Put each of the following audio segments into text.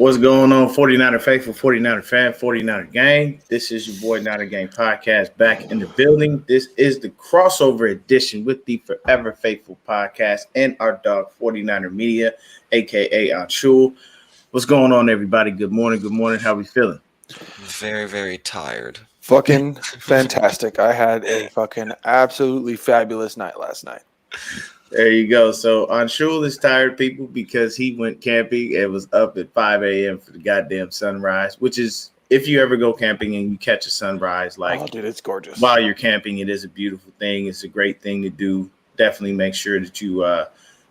What's going on, 49er Faithful, 49er Fan, 49er Gang? This is your boy, Niner Gang Podcast, back in the building. This is the crossover edition with the Forever Faithful Podcast and our dog, 49er Media, a.k.a. Anshul. What's going on, everybody? Good morning. Good morning. How we feeling? Very, very tired. Fucking fantastic. I had a fucking absolutely fabulous night last night. There you go. So Anshul is tired, people, because he went camping and was up at 5 a.m. for the goddamn sunrise, which is, if you ever go camping and you catch a sunrise, Oh, dude, it's gorgeous. while you're camping, it is a beautiful thing. It's a great thing to do. Definitely make sure that you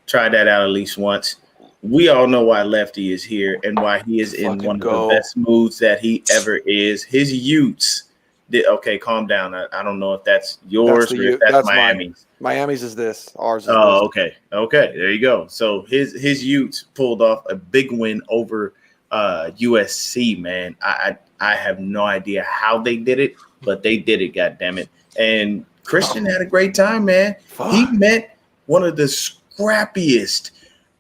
try that out at least once. We all know why Lefty is here and why he is in one of the best moods that he ever is. His Utes. Okay, calm down. I don't know if that's yours or if that's Miami's. Miami's is this. Ours is this. Okay. Okay. There you go. So his Utes pulled off a big win over USC, man. I have no idea how they did it, but they did it, goddammit. And Christian had a great time, man. Fuck. He met one of the scrappiest,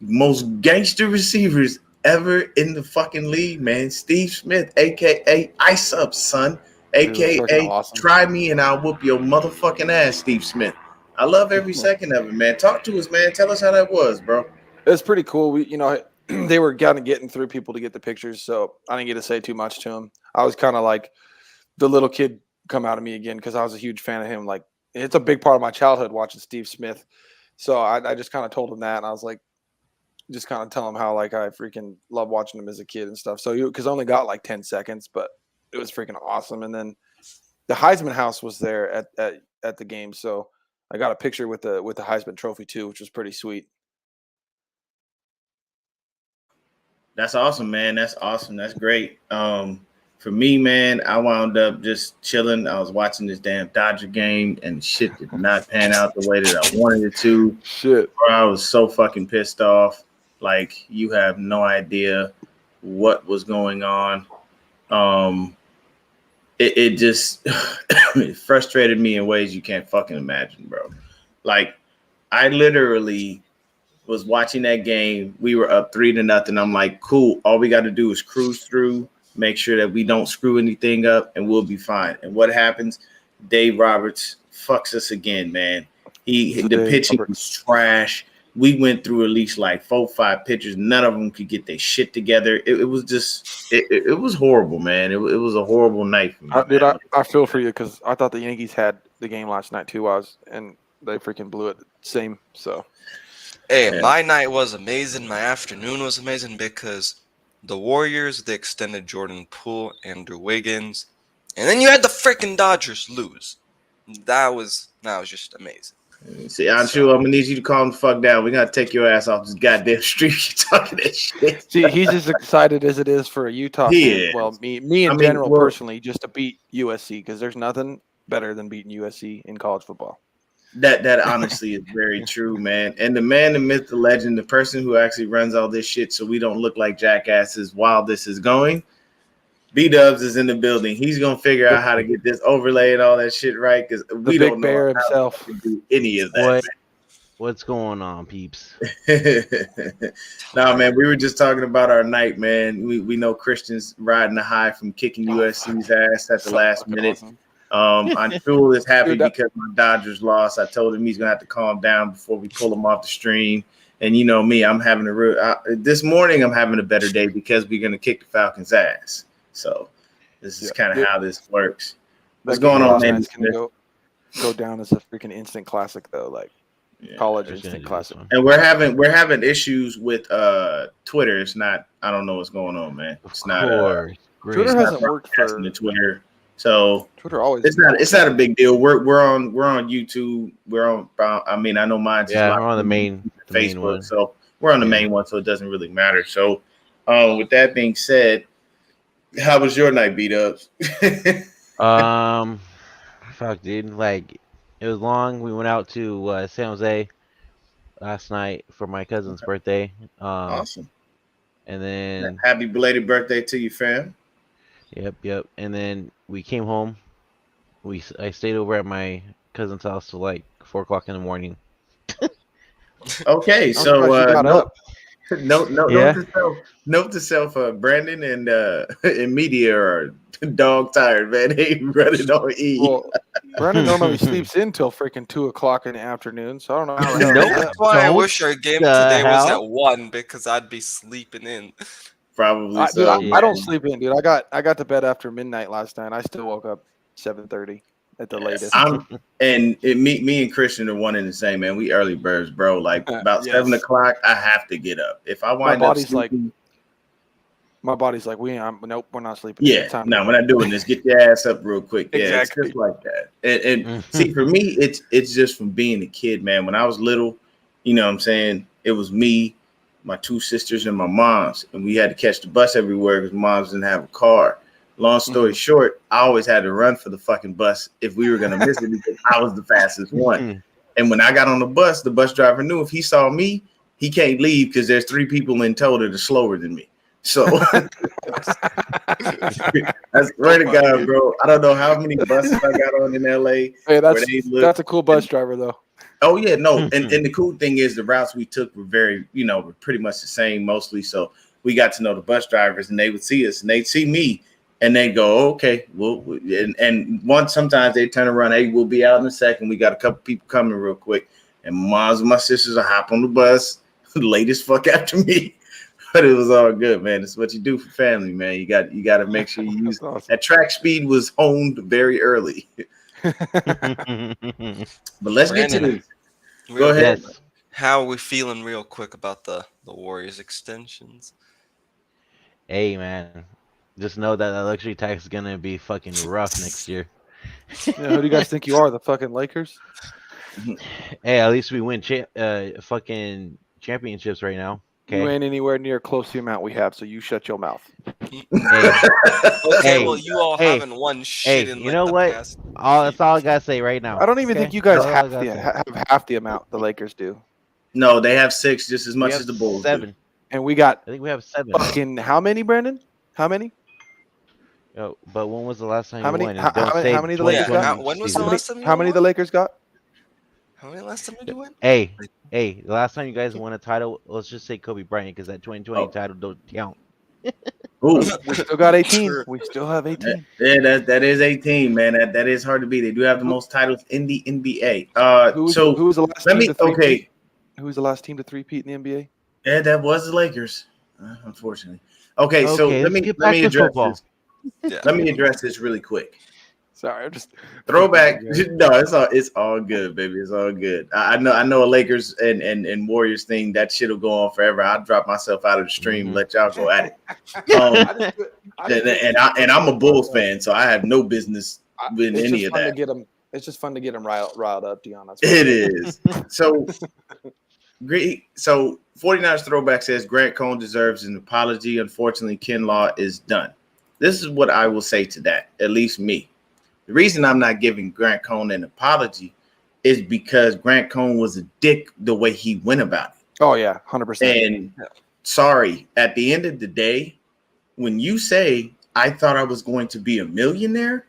most gangster receivers ever in the fucking league, man. Steve Smith, a.k.a. Ice Up, son. A.k.a. awesome. Try me and I'll whoop your motherfucking ass, Steve Smith. I love every second of it, man. Talk to us, man. Tell us how that was, bro. It was pretty cool. They were kind of getting through people to get the pictures, so I didn't get to say too much to him. I was kind of like the little kid come out of me again because I was a huge fan of him. Like, it's a big part of my childhood watching Steve Smith. So I just kind of told him that, and I was like, just kind of tell him how like I freaking love watching him as a kid and stuff. So because I only got like 10 seconds, but it was freaking awesome. And then the Heisman house was there at the game, so I got a picture with the Heisman trophy too, which was pretty sweet. That's awesome, man. That's awesome. That's great. For me, man, I wound up just chilling. I was watching this damn Dodger game, and shit did not pan out the way that I wanted it to. Shit, bro, I was so fucking pissed off. Like, you have no idea what was going on. It just it frustrated me in ways you can't fucking imagine, bro. Like, I literally was watching that game. We were up 3-0. I'm like, cool. All we got to do is cruise through, make sure that we don't screw anything up, and we'll be fine. And what happens? Dave Roberts fucks us again, man. The pitching was trash. We went through at least like 4-5 pitchers. None of them could get their shit together. It was just, it was horrible, man. It was a horrible night for me. I feel for you because I thought the Yankees had the game last night too. And they freaking blew it. Same. So, hey, yeah. My night was amazing. My afternoon was amazing because the Warriors, they extended Jordan Poole, Andrew Wiggins, and then you had the freaking Dodgers lose. That was just amazing. See, I'm sure I'm gonna need you to calm the fuck down. We're gonna take your ass off this goddamn street. You're talking that shit. See, he's as excited as it is for a Utah fan. Well, me in general, personally, just to beat USC because there's nothing better than beating USC in college football. That honestly is very true, man. And the man, the myth, the legend, the person who actually runs all this shit so we don't look like jackasses while this is going. B-Dubs is in the building. He's gonna figure out how to get this overlay and all that shit right because we don't know himself to do any of that. What's going on, peeps? Nah, man, we were just talking about our night, man. We know Christian's riding the high from kicking USC's ass at the last minute. Awesome. I'm sure is happy because my Dodgers lost. I told him he's gonna have to calm down before we pull him off the stream. And you know me, I'm having this morning. I'm having a better day because we're gonna kick the Falcons' ass. So this is kind of how this works. What's going on, man? It's gonna go down as a freaking instant classic, though. Like college instant classic. And we're having issues with Twitter. It's not. I don't know what's going on, man. It's not. Twitter hasn't worked for the Twitter. So Twitter always. It's not a big deal. We're on YouTube. We're on. I mean, I know mine's we're on the main Facebook. Main so we're on the main one, so it doesn't really matter. So with that being said. How was your night, B-Dubs? Fuck, dude. Like, it was long. We went out to San Jose last night for my cousin's birthday. Awesome. And then happy belated birthday to you, fam. Yep. And then we came home. I stayed over at my cousin's house till like 4:00 in the morning. Okay, so Yeah. Note to self. Brandon and media are dog tired, man. They running on E. Well, Brandon normally sleeps in till freaking 2:00 in the afternoon, so I don't know how the hell Nope. he does That's why I Don't. wish our game The today was hell? at 1 because I'd be sleeping in. Probably Dude, so. I don't man. sleep in, dude. I got to bed after midnight last night. I still woke up 7:30 at the latest. Me and Christian are one and the same, man. We early birds, bro. Like about Yes. 7:00, I have to get up. If I My wind up body's like, sleeping, nope, we're not sleeping. yeah, It's time to no, go. we're not doing this. Get your ass up real quick. Yeah, Exactly. it's just like that. And see, for me, it's just from being a kid, man. When I was little, you know what I'm saying? It was me, my two sisters, and my moms, and we had to catch the bus everywhere because moms didn't have a car. Long story short, I always had to run for the fucking bus if we were gonna miss it because I was the fastest one. And when I got on the bus driver knew if he saw me, he can't leave because there's 3 people in tow that are slower than me. So that's right to God, bro. I don't know how many buses I got on in LA. Hey, that's a cool bus driver though. Oh yeah, no. And the cool thing is the routes we took were were pretty much the same mostly. So we got to know the bus drivers and they would see us and they'd see me and they'd go, okay, well, and once sometimes they turn around, hey, we'll be out in a second. We got a couple people coming real quick. And moms and my sisters will hop on the bus late as fuck after me. But it was all good, man. It's what you do for family, man. You got to make sure you use Awesome. that track speed was honed very early. But let's get to this. Go ahead. Yes. How are we feeling real quick about the Warriors extensions? Hey, man. Just know that the luxury tax is gonna be fucking rough next year. Yeah, who do you guys think you are? The fucking Lakers? Hey, at least we win fucking championships right now. You Okay. ain't anywhere near close to the amount we have, so you shut your mouth. Hey, Okay, Hey, well, you all hey, haven't won shit in you like know the what? past. That's all I gotta say right now. I don't even okay? think you guys That's all I have gotta say. have half the amount the Lakers do. No, they have 6 just as We much have as the Bulls do. 7. And we got I think we have 7. fucking how many, Brandon? How many? Yo, but when was the last time How you many- won? how- And don't how say many the Lakers got? 2020 When was season. the last time you How many won? the Lakers got? How many last time did you win? Hey, the last time you guys won a title, let's just say Kobe Bryant, because that 2020 title don't count. Ooh. We still got 18. Sure. We still have 18. Yeah, that is 18, man. That is hard to beat. They do have the most titles in the NBA. Who was the last let team me to three-peat? okay. Who was the last team to three-peat in the NBA? Yeah, that was the Lakers, unfortunately. Okay, so Okay, let let's me get let back me to address football. this. Yeah. Let me address this really quick. Sorry, I'm just Throwback. No, it's all good, baby. It's all good. I know a Lakers and Warriors thing that shit'll go on forever. I'll drop myself out of the stream, and let y'all go at it. And I'm a Bulls fan, so I have no business with It's any just of fun that. to get them. It's just fun to get them riled up, Deon. That's It is. So 49ers throwback says Grant Cohn deserves an apology. Unfortunately, Ken Law is done. This is what I will say to that, at least me. The reason I'm not giving Grant Cohn an apology is because Grant Cohn was a dick the way he went about it. Oh yeah, 100%. And sorry, at the end of the day, when you say I thought I was going to be a millionaire,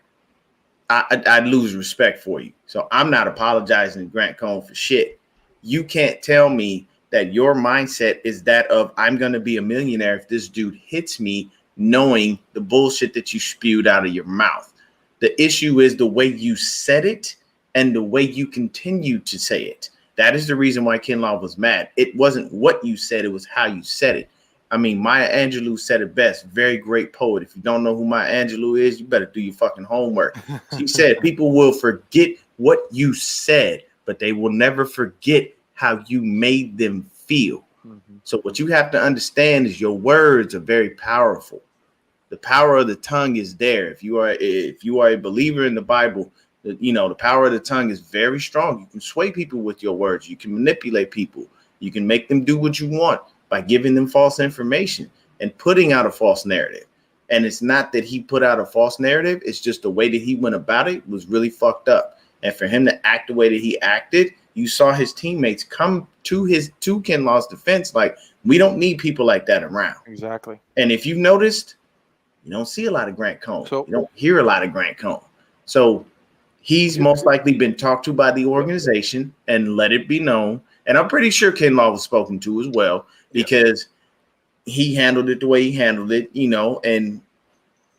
I'd lose respect for you. So I'm not apologizing to Grant Cohn for shit. You can't tell me that your mindset is that of I'm going to be a millionaire if this dude hits me, knowing the bullshit that you spewed out of your mouth. The issue is the way you said it and the way you continue to say it. That is the reason why Ken Law was mad. It wasn't what you said, it was how you said it. I mean, Maya Angelou said it best. Very great poet. If you don't know who Maya Angelou is, you better do your fucking homework. She said, people will forget what you said, but they will never forget how you made them feel. Mm-hmm. So what you have to understand is your words are very powerful. The power of the tongue is there. If you are a believer in the Bible, the power of the tongue is very strong. You can sway people with your words. You can manipulate people. You can make them do what you want by giving them false information and putting out a false narrative. And it's not that he put out a false narrative. It's just the way that he went about it was really fucked up. And for him to act the way that he acted, you saw his teammates come to Ken Law's defense. Like, we don't need people like that around. Exactly. And if you've noticed, you don't see a lot of Grant Cohn. So, you don't hear a lot of Grant Cohn. So he's most likely been talked to by the organization and let it be known And I'm pretty sure Kinlaw was spoken to as well because he handled it the way he handled it, and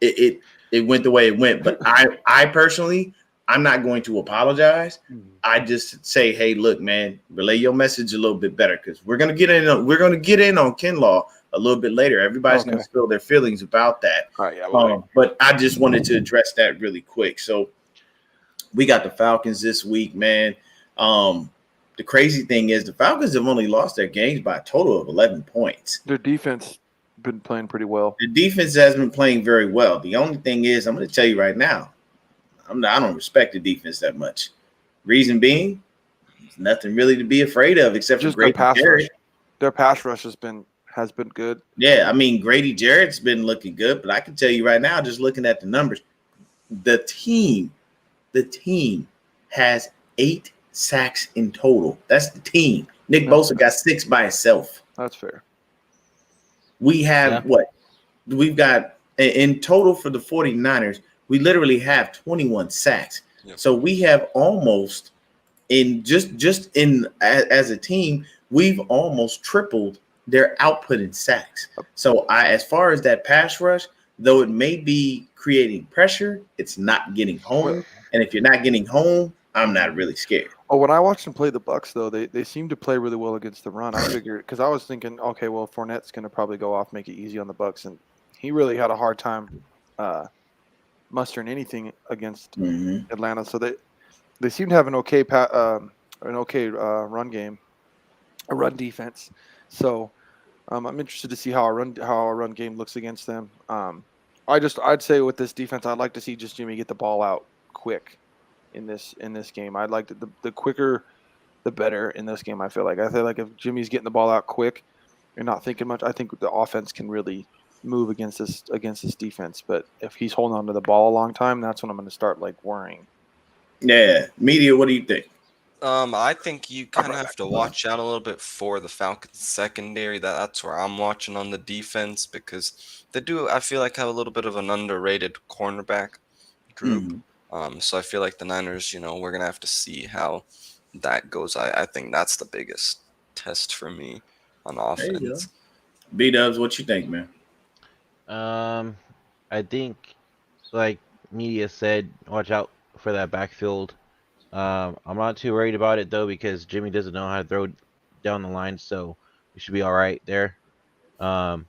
it went the way it went. But I personally, I'm not going to apologize. I just say, hey, look, man, relay your message a little bit better because we're gonna get in on Kinlaw a little bit later. Everybody's gonna spill their feelings about that. All right, yeah, but I just wanted to address that really quick. So we got the Falcons this week, man. The crazy thing is the Falcons have only lost their games by a total of 11 points. Their defense been playing pretty well. The defense has been playing very well. The only thing is, I'm going to tell you right now, I don't respect the defense that much. Reason being, there's nothing really to be afraid of except Just for Grady Jarrett. Their pass rush has been good. Yeah, I mean, Grady Jarrett's been looking good, but I can tell you right now, just looking at the numbers, the team has 8 sacks in total. That's the team. Nick Bosa got 6 by himself. That's fair. We have we've got in total for the 49ers, we literally have 21 sacks. Yep. So we have almost as a team, we've almost tripled their output in sacks. So as far as that pass rush, though it may be creating pressure, it's not getting home. And if you're not getting home, I'm not really scared. Oh, when I watched them play the Bucs, though, they seem to play really well against the run. I figured because I was thinking, okay, well, Fournette's going to probably go off, make it easy on the Bucs, and he really had a hard time mustering anything against Atlanta. So they seem to have an okay run game, a run defense. So I'm interested to see how our run game looks against them. I'd say with this defense, I'd like to see just Jimmy get the ball out quick in this game. I'd like the quicker, the better in this game. I feel like if Jimmy's getting the ball out quick, you're not thinking much. I think the offense can really move against this defense. But if he's holding on to the ball a long time, that's when I'm going to start worrying. Yeah, media. What do you think? I think you kind of have to watch out a little bit for the Falcons secondary. That's where I'm watching on the defense because they do, I feel like, have a little bit of an underrated cornerback group. So I feel like the Niners, we're going to have to see how that goes. I think that's the biggest test for me on offense. B-Dubs, what you think, man? I think, like media said, watch out for that backfield. I'm not too worried about it, though, because Jimmy doesn't know how to throw down the line, so we should be all right there. Sorry,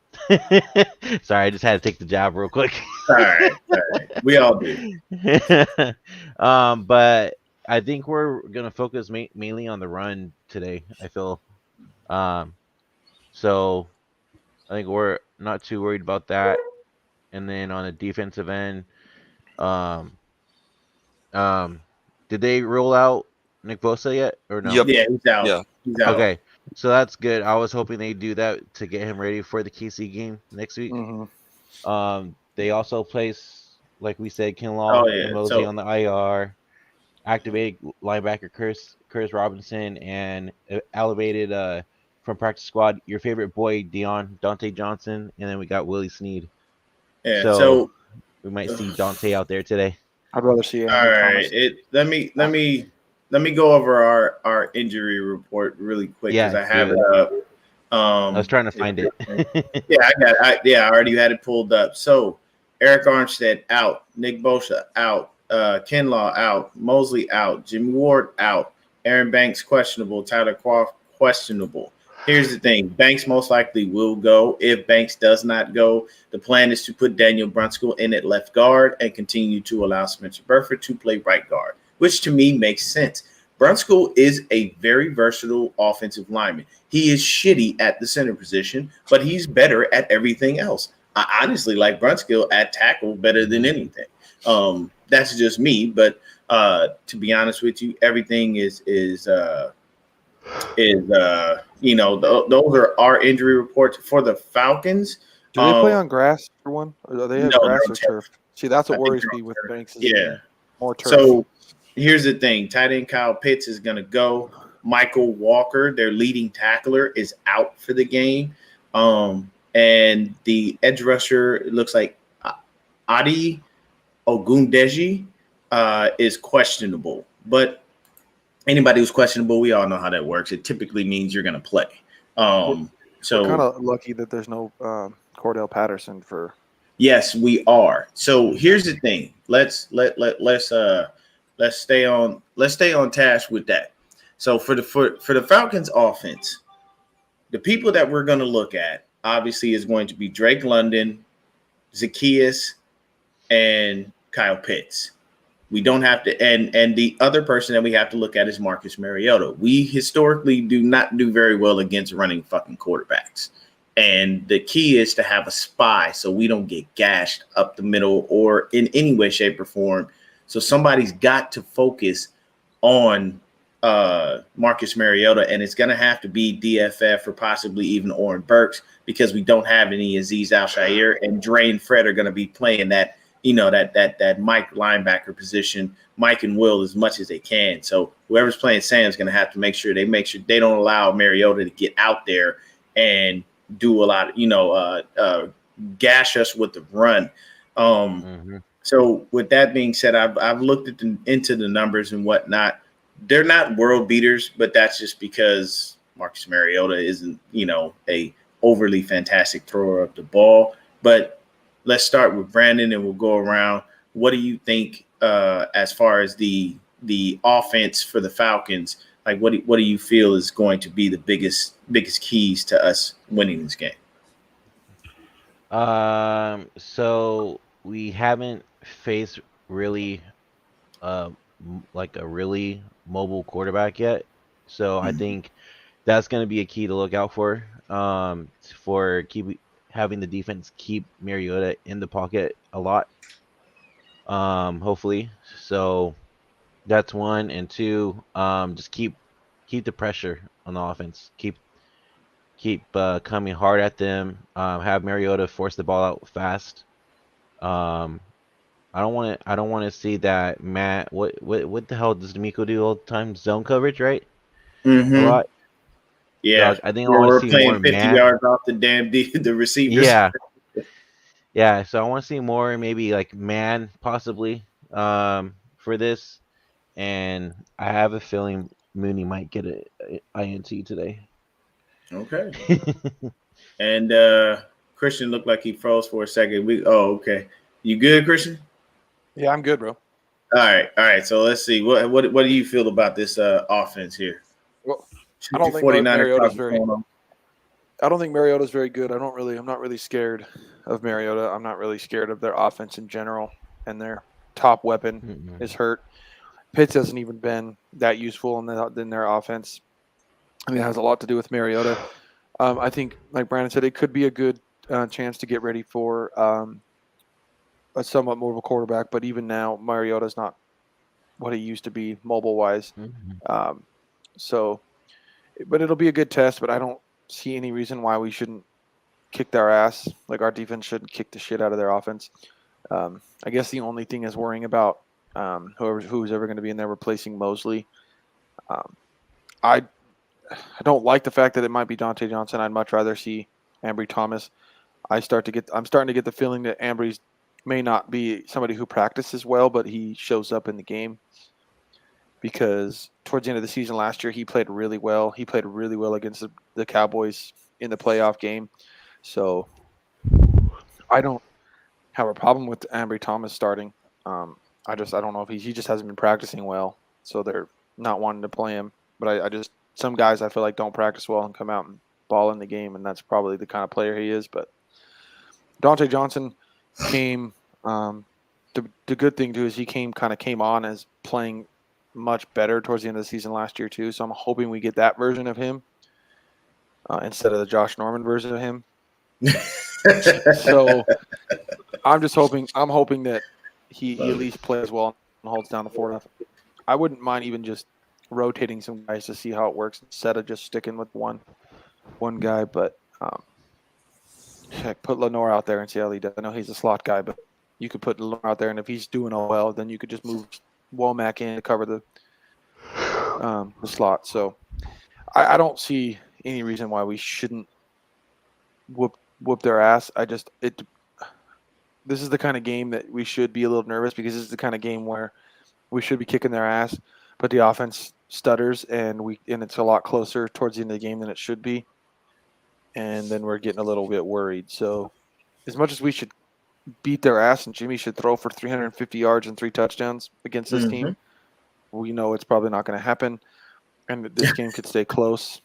I just had to take the jab real quick. All right. We all do. But I think we're gonna focus mainly on the run today. I feel, so I think we're not too worried about that. And then on the defensive end, did they roll out Nick Bosa yet or no? Yep. Yeah, he's out. Yeah. He's out. Okay, so that's good. I was hoping they'd do that to get him ready for the KC game next week. They also placed, like we said, Kinlaw and Mosey on the IR, activated linebacker Curtis Robinson, and elevated from practice squad your favorite boy Deon Dante Johnson, and then we got Willie Snead. Yeah, so we might see Dante out there today. I'd rather see. All right, let me go over our injury report really quick because I have it up. I was trying to find it. I already had it pulled up. So Eric Armstead out, Nick Bosa out, Kinlaw out, Mosley out, Jimmy Ward out, Aaron Banks questionable, Tyler Croft questionable. Here's the thing. Banks most likely will go. If Banks does not go, the plan is to put Daniel Brunskill in at left guard and continue to allow Spencer Burford to play right guard, which to me makes sense. Brunskill is a very versatile offensive lineman. He is shitty at the center position, but he's better at everything else. I honestly like Brunskill at tackle better than anything. That's just me, but to be honest with you, everything is those are our injury reports for the Falcons. Do they play on grass for one? Or do they have grass or turf? See, that's what worries me with Banks. More turf. So here's the thing: tight end Kyle Pitts is going to go. Michael Walker, their leading tackler, is out for the game, and the edge rusher, it looks like Adi Ogundeji is questionable, but anybody who's questionable, we all know how that works. It typically means you're going to play. We're kind of lucky that there's no Cordell Patterson for. Yes, we are. So here's the thing. Let's stay on task with that. So for the Falcons offense, the people that we're going to look at obviously is going to be Drake London, Zacchaeus, and Kyle Pitts. We don't have to, and the other person that we have to look at is Marcus Mariota. We historically do not do very well against running fucking quarterbacks. And the key is to have a spy so we don't get gashed up the middle or in any way, shape, or form. So somebody's got to focus on Marcus Mariota, and it's going to have to be DFF or possibly even Oren Burks because we don't have any Azeez Al-Shaair, and Dre and Fred are going to be playing that, that Mike linebacker position, Mike and Will, as much as they can. So whoever's playing Sam is going to have to make sure they don't allow Mariota to get out there and do a lot of, gash us with the run. So with that being said, I've looked into the numbers and whatnot. They're not world beaters, but that's just because Marcus Mariota isn't, a overly fantastic thrower of the ball. But let's start with Brandon and we'll go around. What do you think as far as the offense for the Falcons? Like, what do you feel is going to be the biggest keys to us winning this game? So we haven't faced really, like a really mobile quarterback yet. So I think that's going to be a key to look out for having the defense keep Mariota in the pocket a lot. Hopefully. So that's one, and two, just keep the pressure on the offense. Keep coming hard at them. Have Mariota force the ball out fast. I don't want to see that Matt. What the hell does D'Amico do all the time? Zone coverage, right? A lot. Yeah, I think I want to see playing more 50 man. yards off the receivers. Yeah. So I want to see more, maybe like man, possibly, for this. And I have a feeling Mooney might get a INT today. Okay. And Christian looked like he froze for a second. Okay. You good, Christian? Yeah, I'm good, bro. All right. So let's see. What do you feel about this offense here? Well, I don't think Mariota's very good. I'm not really scared of Mariota. I'm not really scared of their offense in general, and their top weapon is hurt. Pitts hasn't even been that useful in their offense. I mean, it has a lot to do with Mariota. I think, like Brandon said, it could be a good chance to get ready for a somewhat more of a quarterback. But even now, Mariota's not what he used to be mobile-wise. But it'll be a good test. But I don't see any reason why we shouldn't kick their ass. Like, our defense shouldn't kick the shit out of their offense. I guess the only thing is worrying about who's ever going to be in there replacing Mosley. I don't like the fact that it might be Dante Johnson. I'd much rather see Ambry Thomas. I'm starting to get the feeling that Ambry may not be somebody who practices well, but he shows up in the game. Because towards the end of the season last year, he played really well. He played really well against the Cowboys in the playoff game. So I don't have a problem with Ambry Thomas starting. I don't know if he just hasn't been practicing well, so they're not wanting to play him. But some guys I feel like don't practice well and come out and ball in the game, and that's probably the kind of player he is. But Dante Johnson came. The good thing too is he came on as playing much better towards the end of the season last year too. So I'm hoping we get that version of him instead of the Josh Norman version of him. So I'm hoping that he at least plays well and holds down the fort. I wouldn't mind even just rotating some guys to see how it works instead of just sticking with one guy. But put Lenore out there and see how he does. I know he's a slot guy, but you could put Lenore out there, and if he's doing all well, then you could just move Womack in to cover the slot. So I don't see any reason why we shouldn't whoop their ass. This is the kind of game that we should be a little nervous because this is the kind of game where we should be kicking their ass. but the offense stutters, and it's a lot closer towards the end of the game than it should be, and then we're getting a little bit worried. So, as much as we should beat their ass, and Jimmy should throw for 350 yards and 3 touchdowns against this team, we know it's probably not going to happen, and this game could stay close.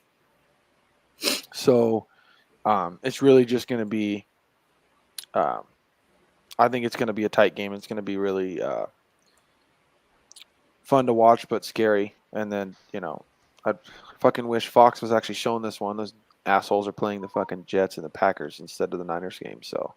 So, it's really just going to be. I think it's going to be a tight game. It's going to be really fun to watch, but scary. And then, I fucking wish Fox was actually showing this one. Those assholes are playing the fucking Jets and the Packers instead of the Niners game. So,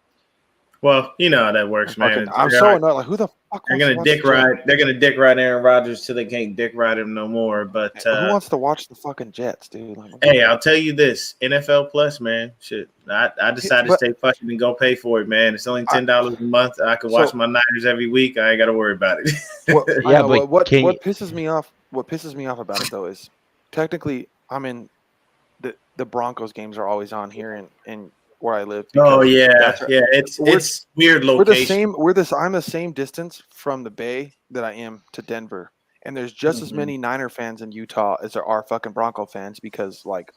well, you know how that works, man. I'm so annoyed. Like, who the fuck? They're gonna dick ride. They're gonna dick ride Aaron Rodgers till they can't dick ride him no more. But who wants to watch the fucking Jets, dude? Like, hey, I'll tell you this: NFL Plus, man. Shit, I decided to stay fucking and go pay for it, man. It's only $10 a month. I can watch my Niners every week. I ain't got to worry about it. What pisses me off? What pisses me off about it though is technically, the Broncos games are always on here in where I live. Oh yeah, it's weird location. I'm the same distance from the Bay that I am to Denver, and there's just as many Niner fans in Utah as there are fucking Bronco fans because like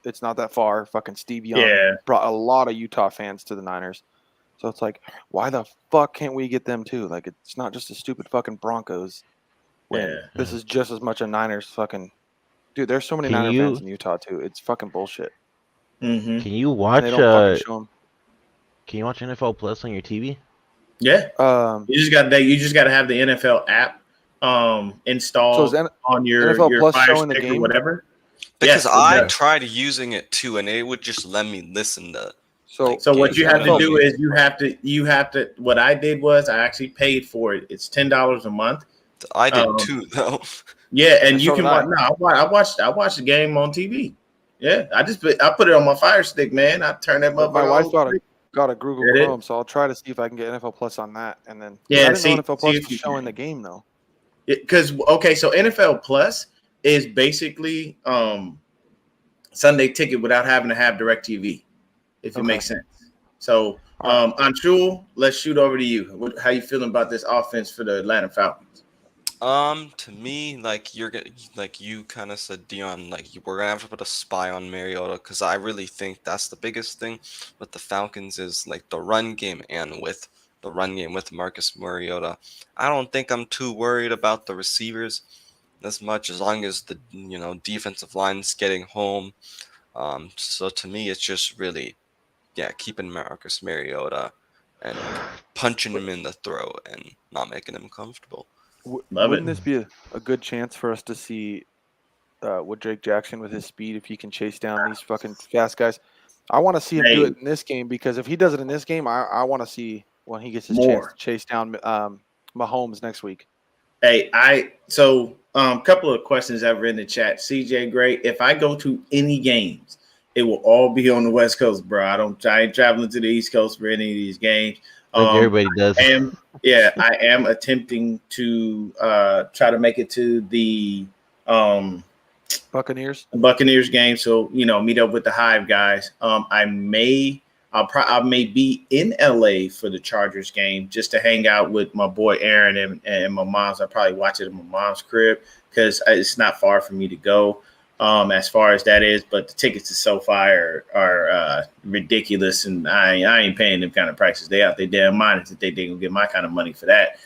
it's not that far. Fucking Steve Young brought a lot of Utah fans to the Niners, so it's like why the fuck can't we get them too? Like it's not just the stupid fucking Broncos. This is just as much a Niners fucking dude. There's so many Niner fans in Utah too. It's fucking bullshit. Can you watch? Can you watch NFL Plus on your TV? Yeah. You just got to have the NFL app installed on your NFL Plus Fire showing Stick the game or whatever. Because I tried using it too, and it would just let me listen to. So what you have to do is you have to. What I did was I actually paid for it. It's $10 a month. I did too, though. Yeah, and you can watch. No, I watched the game on TV. Yeah, I put it on my Fire Stick, man. I turn that motherfucker. My wife got a Google Chrome, so I'll try to see if I can get NFL Plus on that, and then I didn't know NFL Plus was showing the game though. Because so NFL Plus is basically Sunday Ticket without having to have DirecTV, if it makes sense. So Anshul, let's shoot over to you. How you feeling about this offense for the Atlanta Falcons? To me, like you kind of said, Deon, like we're gonna have to put a spy on Mariota because I really think that's the biggest thing with the Falcons is like the run game and with the run game with Marcus Mariota. I don't think I'm too worried about the receivers as much as long as the defensive line's getting home. So to me, it's just really keeping Marcus Mariota and punching him in the throat and not making him comfortable. Wouldn't this be a good chance for us to see what Drake Jackson with his speed, if he can chase down these fucking fast guys? I want to see him do it in this game because if he does it in this game, I want to see when he gets his chance to chase down Mahomes next week. Hey, couple of questions ever in the chat. CJ Gray, if I go to any games, it will all be on the West Coast, bro. I ain't traveling to the East Coast for any of these games. Everybody does. I am attempting to try to make it to the Buccaneers game. So meet up with the Hive guys. I may be in LA for the Chargers game just to hang out with my boy Aaron and my mom's. I'll probably watch it at my mom's crib because it's not far for me to go. As far as that is, but the tickets to SoFi are ridiculous, and I ain't paying them kind of prices. They out their damn minds that they gonna get my kind of money for that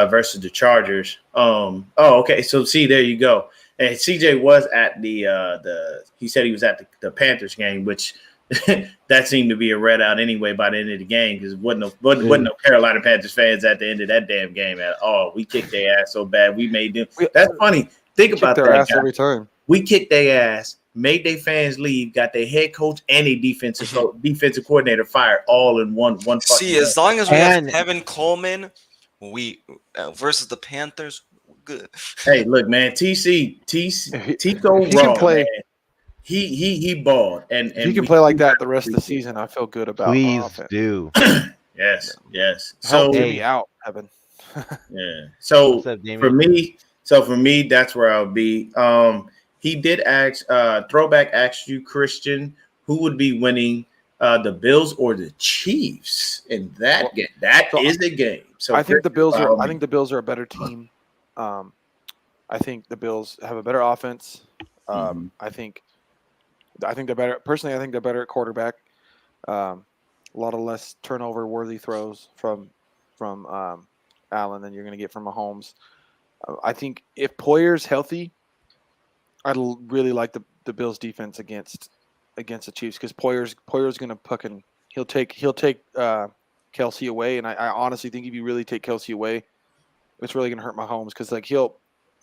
versus the Chargers. Okay, so see, there you go. And CJ was at he said he was at the Panthers game, which that seemed to be a red out anyway by the end of the game because wasn't no Carolina Panthers fans at the end of that damn game at all. We kicked their ass so bad we made them. That's funny. Think about that. Ass every time. We kicked their ass, made their fans leave, got their head coach and a defensive coordinator fired all in one. See, as long as we have Kevin Coleman, we versus the Panthers, good. Hey, look, man, Tico raw, man. He balled, and he can play like that the rest of the season. I feel good about. Please do. Yes. So me out, Evan. Yeah. So for me, that's where I'll be. He did ask, Throwback asked you, Christian, who would be winning the Bills or the Chiefs in that game? That is a game. So I think the Bills are a better team. I think the Bills have a better offense. I think they're better. Personally, I think they're better at quarterback. A lot of less turnover-worthy throws from Allen than you're going to get from Mahomes. I think if Poyer's healthy, I'd really like the Bills' defense against the Chiefs because Poyer's going to he'll take Kelsey away, and I honestly think if you really take Kelsey away, it's really going to hurt Mahomes because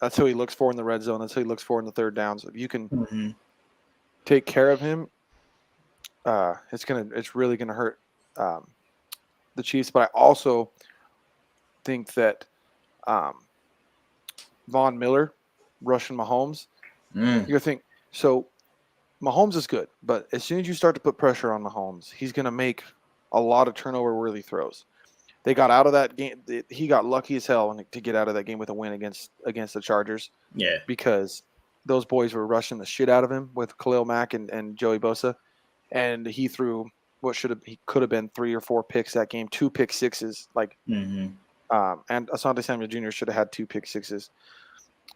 that's who he looks for in the red zone. That's who he looks for in the third downs. If you can take care of him, it's really going to hurt the Chiefs. But I also think that Von Miller rushing Mahomes, you're thinking so. Mahomes is good, but as soon as you start to put pressure on Mahomes, he's going to make a lot of turnover-worthy throws. They got out of that game. He got lucky as hell to get out of that game with a win against the Chargers. Yeah, because those boys were rushing the shit out of him with Khalil Mack and Joey Bosa, and he threw he could have been 3 or 4 picks that game, 2 pick sixes, and Asante Samuel Jr. should have had 2 pick sixes.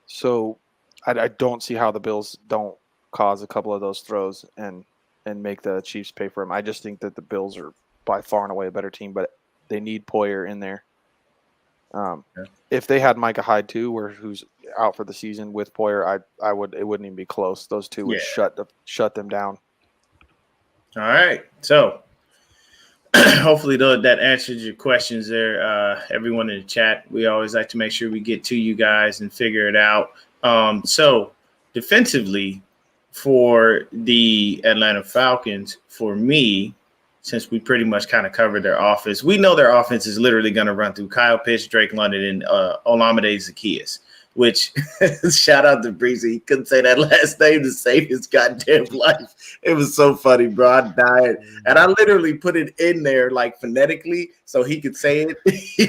So I don't see how the Bills don't cause a couple of those throws and make the Chiefs pay for them. I just think that the Bills are by far and away a better team, but they need Poyer in there. If they had Micah Hyde too, who's out for the season with Poyer, it wouldn't even be close. Those two would shut them down. All right, so hopefully that answers your questions there. Everyone in the chat, we always like to make sure we get to you guys and figure it out. So defensively for the Atlanta Falcons, for me, since we pretty much kind of covered their offense, we know their offense is literally going to run through Kyle Pitts, Drake London, and Olamide Zaccheaus, which shout out to Breezy. He couldn't say that last name to save his goddamn life. It was so funny, bro. I died. And I literally put it in there like phonetically so he could say it.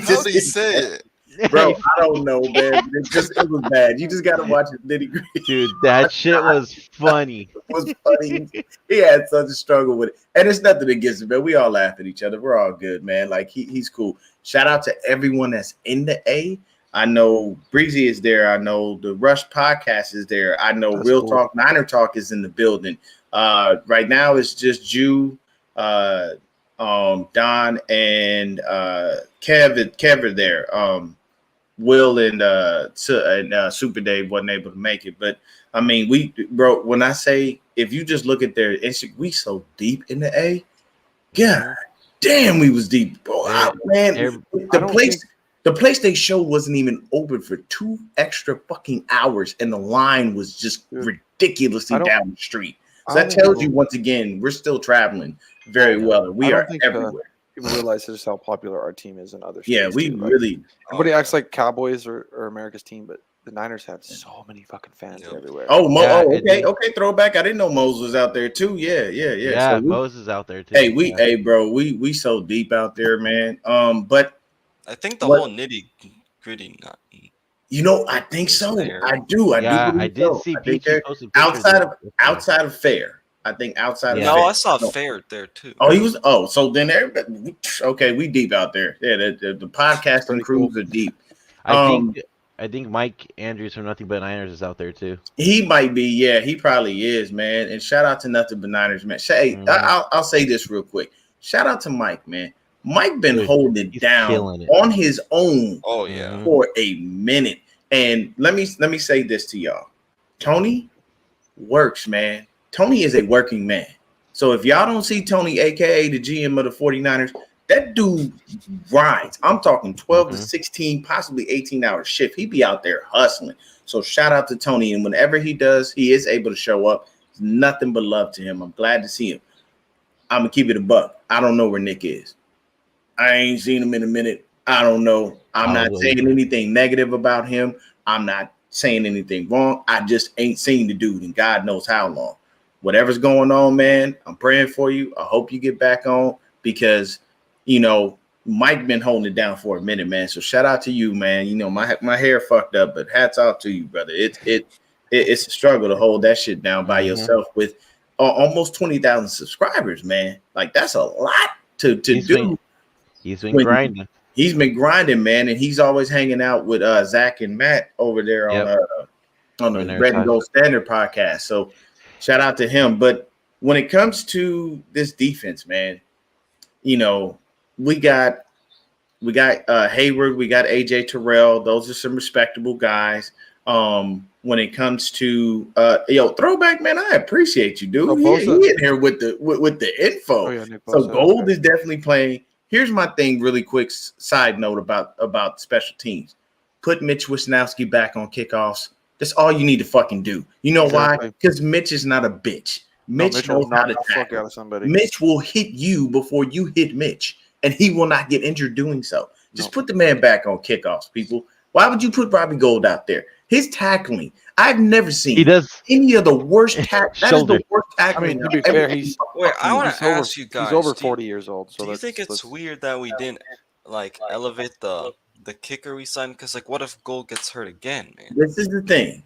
How did he say it? Bro, I don't know, man. It was bad. You just got to watch it nitty-gritty. Dude, that shit was funny. It was funny. He had such a struggle with it. And it's nothing against him, man. We all laugh at each other. We're all good, man. Like, he's cool. Shout out to everyone that's in the A. I know Breezy is there. I know the Rush podcast is there. I know that's Real cool. Talk, Niner Talk is in the building. Right now it's just Jew, Don, and Kev are there. Will and Super Dave wasn't able to make it, but I mean, when I say if you just look at their Instagram, we so deep in the A, God damn, we was deep, bro. The place they showed wasn't even open for 2 extra fucking hours, and the line was just ridiculously down the street. So that tells you once again we're still traveling very well, and we are everywhere. People realize just how popular our team is in other states. Yeah, we really. Everybody acts like Cowboys are America's team, but the Niners have so many fucking fans everywhere. Okay, throwback. I didn't know Mose was out there too. Yeah. Yeah, so Mose is out there too. Hey, bro, we so deep out there, man. But I think the whole nitty gritty. I think so. I do. I did see Peachy posted outside of fair. I think outside of fair. I saw fair there too. Oh, he was. Oh, so then everybody. Okay, we deep out there. Yeah, the podcasting crews are deep. I think Mike Andrews from Nothing But Niners is out there too. He might be. Yeah, he probably is, man. And shout out to Nothing But Niners, man. I'll say this real quick. Shout out to Mike, man. Mike been holding it down on his own. Oh yeah, for a minute. And let me say this to y'all. Tony works, man. Tony is a working man. So if y'all don't see Tony, a.k.a. the GM of the 49ers, that dude grinds. I'm talking 12 to 16, possibly 18-hour shift. He be out there hustling. So shout out to Tony. And whenever he does, he is able to show up. It's nothing but love to him. I'm glad to see him. I'm going to keep it a buck. I don't know where Nick is. I ain't seen him in a minute. I don't know. I'm not saying anything negative about him. I'm not saying anything wrong. I just ain't seen the dude in God knows how long. Whatever's going on, man, I'm praying for you. I hope you get back on because, Mike been holding it down for a minute, man. So shout out to you, man. My hair fucked up, but hats off to you, brother. It's a struggle to hold that shit down by yourself with almost 20,000 subscribers, man. Like that's a lot to do. He's been grinding. He's been grinding, man, and he's always hanging out with Zach and Matt over there on the Red and Gold Standard podcast. So shout out to him. But when it comes to this defense, man, you know, we got Hayward, we got AJ Terrell. Those are some respectable guys. When it comes to throwback, man, I appreciate you, dude. He in here with the info. So Gold is definitely playing. Here's my thing, really quick side note about special teams. Put Mitch Wisnowski back on kickoffs. That's all you need to fucking do. You know why? Because Mitch is not a bitch. Mitch knows how to tackle. Out of somebody. Mitch will hit you before you hit Mitch, and he will not get injured doing so. Just put the man back on kickoffs, people. Why would you put Robbie Gould out there? His tackling, I've never seen any of the worst tackling. That is the worst tackling. I mean, to be fair, I want to ask you guys. He's over 40 years old. So do you think it's weird that we didn't elevate the kicker we signed? Because what if Gould gets hurt again, man? This is the thing.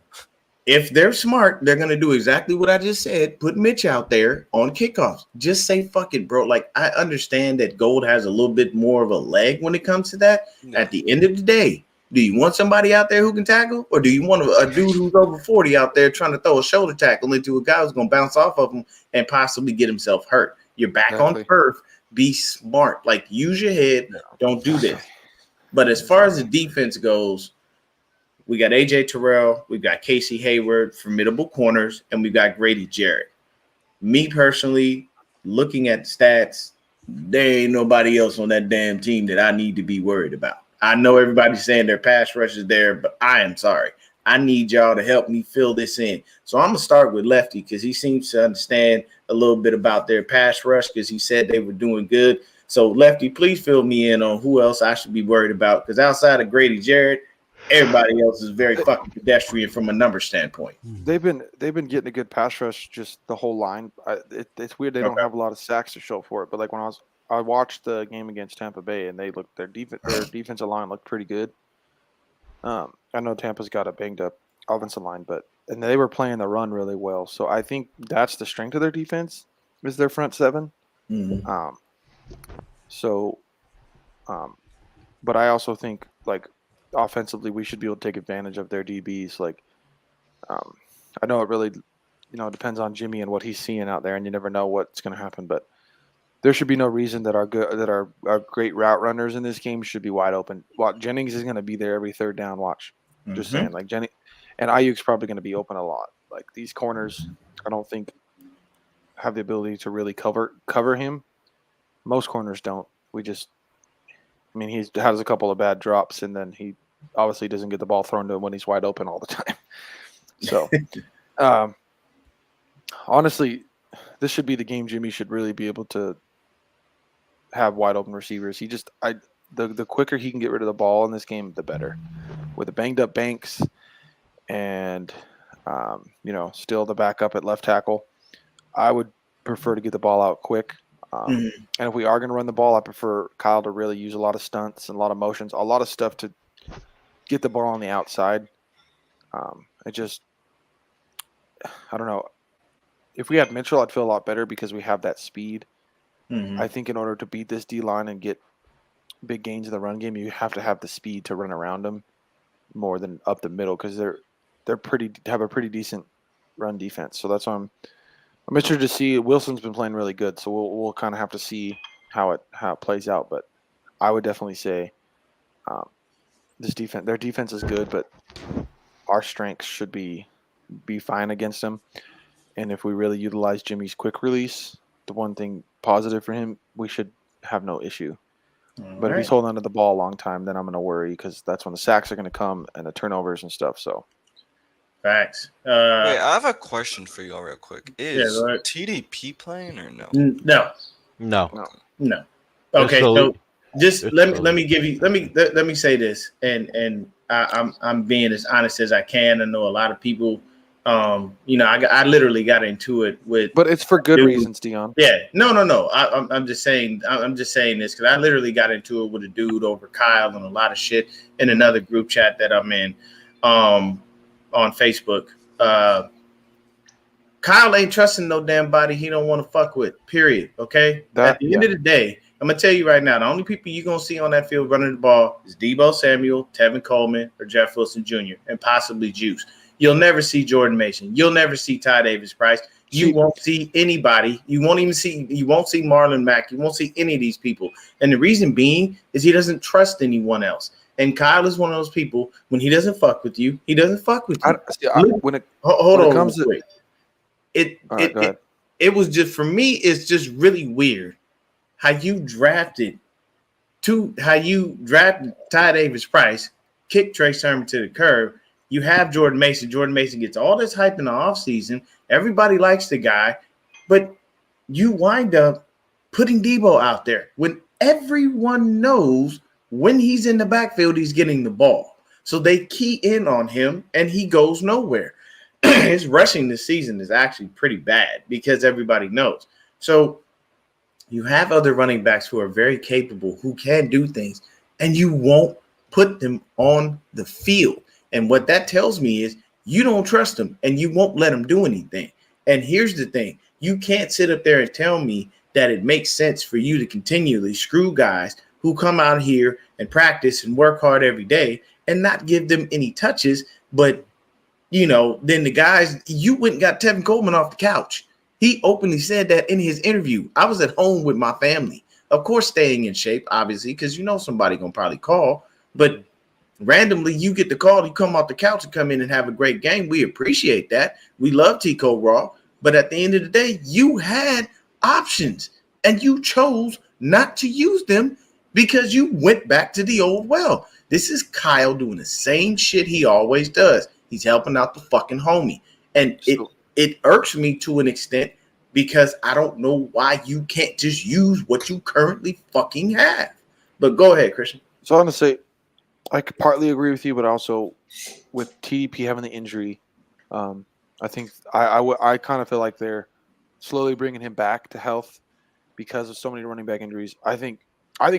If they're smart, they're gonna do exactly what I just said. Put Mitch out there on kickoffs. Just say fuck it, bro. I understand that Gould has a little bit more of a leg when it comes to that. Yeah. At the end of the day, do you want somebody out there who can tackle, or do you want a dude who's over 40 out there trying to throw a shoulder tackle into a guy who's gonna bounce off of him and possibly get himself hurt? You're back on turf. Be smart. Use your head. Don't do this. But as far as the defense goes, we got AJ Terrell, we've got Casey Hayward, formidable corners, and we've got Grady Jarrett. Me personally, looking at the stats, there ain't nobody else on that damn team that I need to be worried about. I know everybody's saying their pass rush is there, but I am sorry. I need y'all to help me fill this in. So I'm going to start with Lefty because he seems to understand a little bit about their pass rush because he said they were doing good. So, Lefty, please fill me in on who else I should be worried about because outside of Grady Jarrett, everybody else is very fucking pedestrian from a number standpoint. They've been getting a good pass rush just the whole line. It's weird they don't have a lot of sacks to show for it, but when I watched the game against Tampa Bay and their defensive line looked pretty good. I know Tampa's got a banged up offensive line, and they were playing the run really well. So I think that's the strength of their defense is their front seven. Mm-hmm. But I also think offensively, we should be able to take advantage of their DBs. I know it really, depends on Jimmy and what he's seeing out there, and you never know what's going to happen. But there should be no reason that our great route runners in this game should be wide open. Jennings is going to be there every third down. Watch, just saying. Jennings and Ayuk's probably going to be open a lot. These corners, I don't think have the ability to really cover him. Most corners don't. He has a couple of bad drops, and then he obviously doesn't get the ball thrown to him when he's wide open all the time. So, honestly, this should be the game Jimmy should really be able to have wide open receivers. The quicker he can get rid of the ball in this game, the better. With the banged up Banks and, still the backup at left tackle, I would prefer to get the ball out quick. And if we are going to run the ball, I prefer Kyle to really use a lot of stunts and a lot of motions, a lot of stuff to get the ball on the outside. I don't know. If we had Mitchell, I'd feel a lot better because we have that speed. I think in order to beat this D-line and get big gains in the run game, you have to have the speed to run around them more than up the middle because they're have a pretty decent run defense. So that's why I'm interested to see. Wilson's been playing really good, so we'll kind of have to see how it plays out. But I would definitely say their defense is good, but our strengths should be fine against them. And if we really utilize Jimmy's quick release, the one thing positive for him, we should have no issue. But if he's holding onto the ball a long time, then I'm going to worry because that's when the sacks are going to come and the turnovers and stuff. So. Facts. Wait, I have a question for y'all real quick. Is TDP playing or no? No. Okay, so just let me say this, and I'm being as honest as I can. I know a lot of people, I literally got into it with, but it's for good reasons, Deon. Yeah, no. I'm just saying this because I literally got into it with a dude over Kyle and a lot of shit in another group chat that I'm in. On Facebook, Kyle ain't trusting no damn body he don't want to fuck with, period, okay? At the end of the day, I'm going to tell you right now, the only people you're going to see on that field running the ball is Deebo Samuel, Tevin Coleman, or Jeff Wilson Jr., and possibly Juice. You'll never see Jordan Mason. You'll never see Ty Davis-Price. You won't see anybody. You won't see Marlon Mack. You won't see any of these people. And the reason being is he doesn't trust anyone else. And Kyle is one of those people, when he doesn't fuck with you, he doesn't fuck with you. It was just, for me, it's just really weird how you drafted Ty Davis-Price, kicked Trey Sermon to the curb. You have Jordan Mason. Jordan Mason gets all this hype in the offseason. Everybody likes the guy, but you wind up putting Debo out there when everyone knows when he's in the backfield, he's getting the ball. So they key in on him, and he goes nowhere. His rushing this season is actually pretty bad because everybody knows. So you have other running backs who are very capable, who can do things, and you won't put them on the field. And what that tells me is you don't trust them, and you won't let them do anything. And here's the thing. You can't sit up there and tell me that it makes sense for you to continually screw guys who come out here and practice and work hard every day and not give them any touches. But, then the guys, you went and got Tevin Coleman off the couch. He openly said that in his interview. I was at home with my family. Of course, staying in shape, obviously, because somebody going to probably call. But randomly, you get the call, you come off the couch and come in and have a great game. We appreciate that. We love Tico Raw. But at the end of the day, you had options, and you chose not to use them because you went back to the old well. This is Kyle doing the same shit he always does. He's helping out the fucking homie. And it irks me to an extent because I don't know why you can't just use what you currently fucking have. But go ahead, Christian. So I'm going to say, I could partly agree with you, but also with TDP having the injury, I think I kind of feel like they're slowly bringing him back to health because of so many running back injuries. I think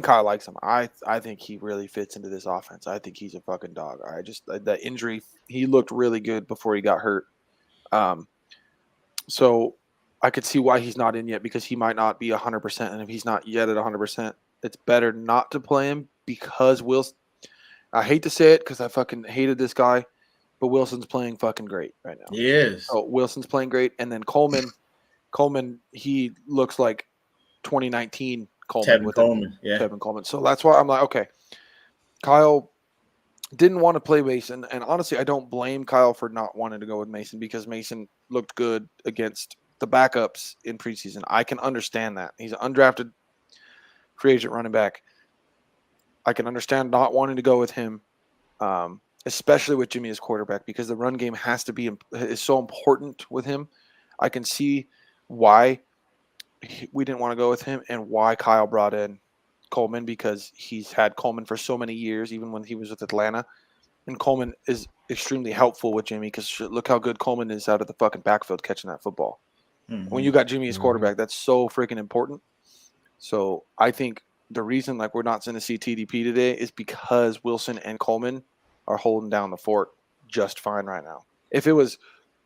Kyle likes him. I think he really fits into this offense. I think he's a fucking dog. That injury, he looked really good before he got hurt. So I could see why he's not in yet because he might not be 100%. And if he's not yet at 100%, it's better not to play him because Wilson. I hate to say it because I fucking hated this guy, but Wilson's playing fucking great right now. He is. Oh, Wilson's playing great. And then Coleman, he looks like 2019 Coleman. Tevin Coleman. So that's why I'm like, okay, Kyle didn't want to play Mason. And honestly, I don't blame Kyle for not wanting to go with Mason because Mason looked good against the backups in preseason. I can understand that. He's an undrafted free agent running back. I can understand not wanting to go with him, especially with Jimmy as quarterback, because the run game is so important with him. I can see why we didn't want to go with him and why Kyle brought in Coleman, because he's had Coleman for so many years, even when he was with Atlanta. And Coleman is extremely helpful with Jimmy because look how good Coleman is out of the fucking backfield catching that football. Mm-hmm. When you got Jimmy as quarterback, that's so freaking important. So I think the reason we're not going to see TDP today is because Wilson and Coleman are holding down the fort just fine right now. If it was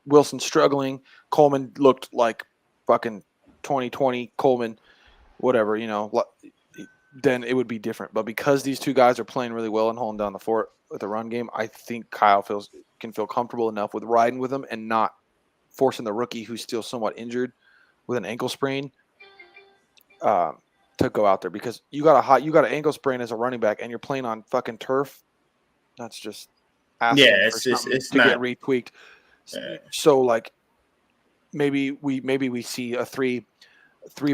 Wilson struggling, Coleman looked like fucking 2020 Coleman, whatever, then it would be different. But because these two guys are playing really well and holding down the fort with the run game, I think Kyle can feel comfortable enough with riding with them and not forcing the rookie who's still somewhat injured with an ankle sprain to go out there, because you got an ankle sprain as a running back and you're playing on fucking turf. That's just it's to not get retweaked. So maybe we see a three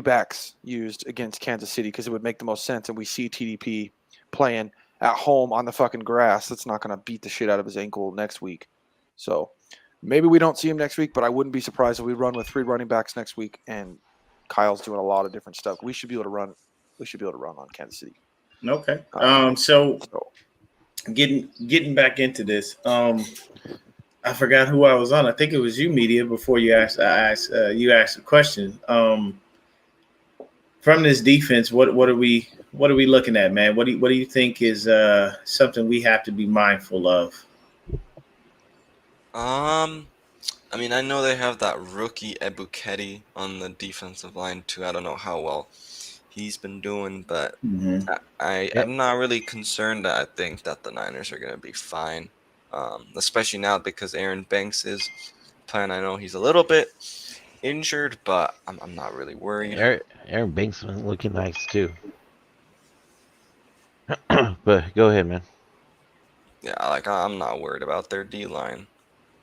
backs used against Kansas City because it would make the most sense, and we see TDP playing at home on the fucking grass. That's not going to beat the shit out of his ankle next week. So maybe we don't see him next week, but I wouldn't be surprised if we run with 3 running backs next week and Kyle's doing a lot of different stuff. We should be able to run on Kansas City. Okay. So getting back into this, I forgot who I was on. I think it was you, Media, before you asked a question. From this defense, what are we looking at, man? What do you think is something we have to be mindful of? I mean, I know they have that rookie Ebuketi on the defensive line too. I don't know how well he's been doing, but I'm not really concerned. I think that the Niners are going to be fine. especially now because Aaron Banks is playing. I know he's a little bit injured, but I'm not really worried. Aaron Banks been looking nice too. But go ahead, man. Yeah, like I'm not worried about their D line.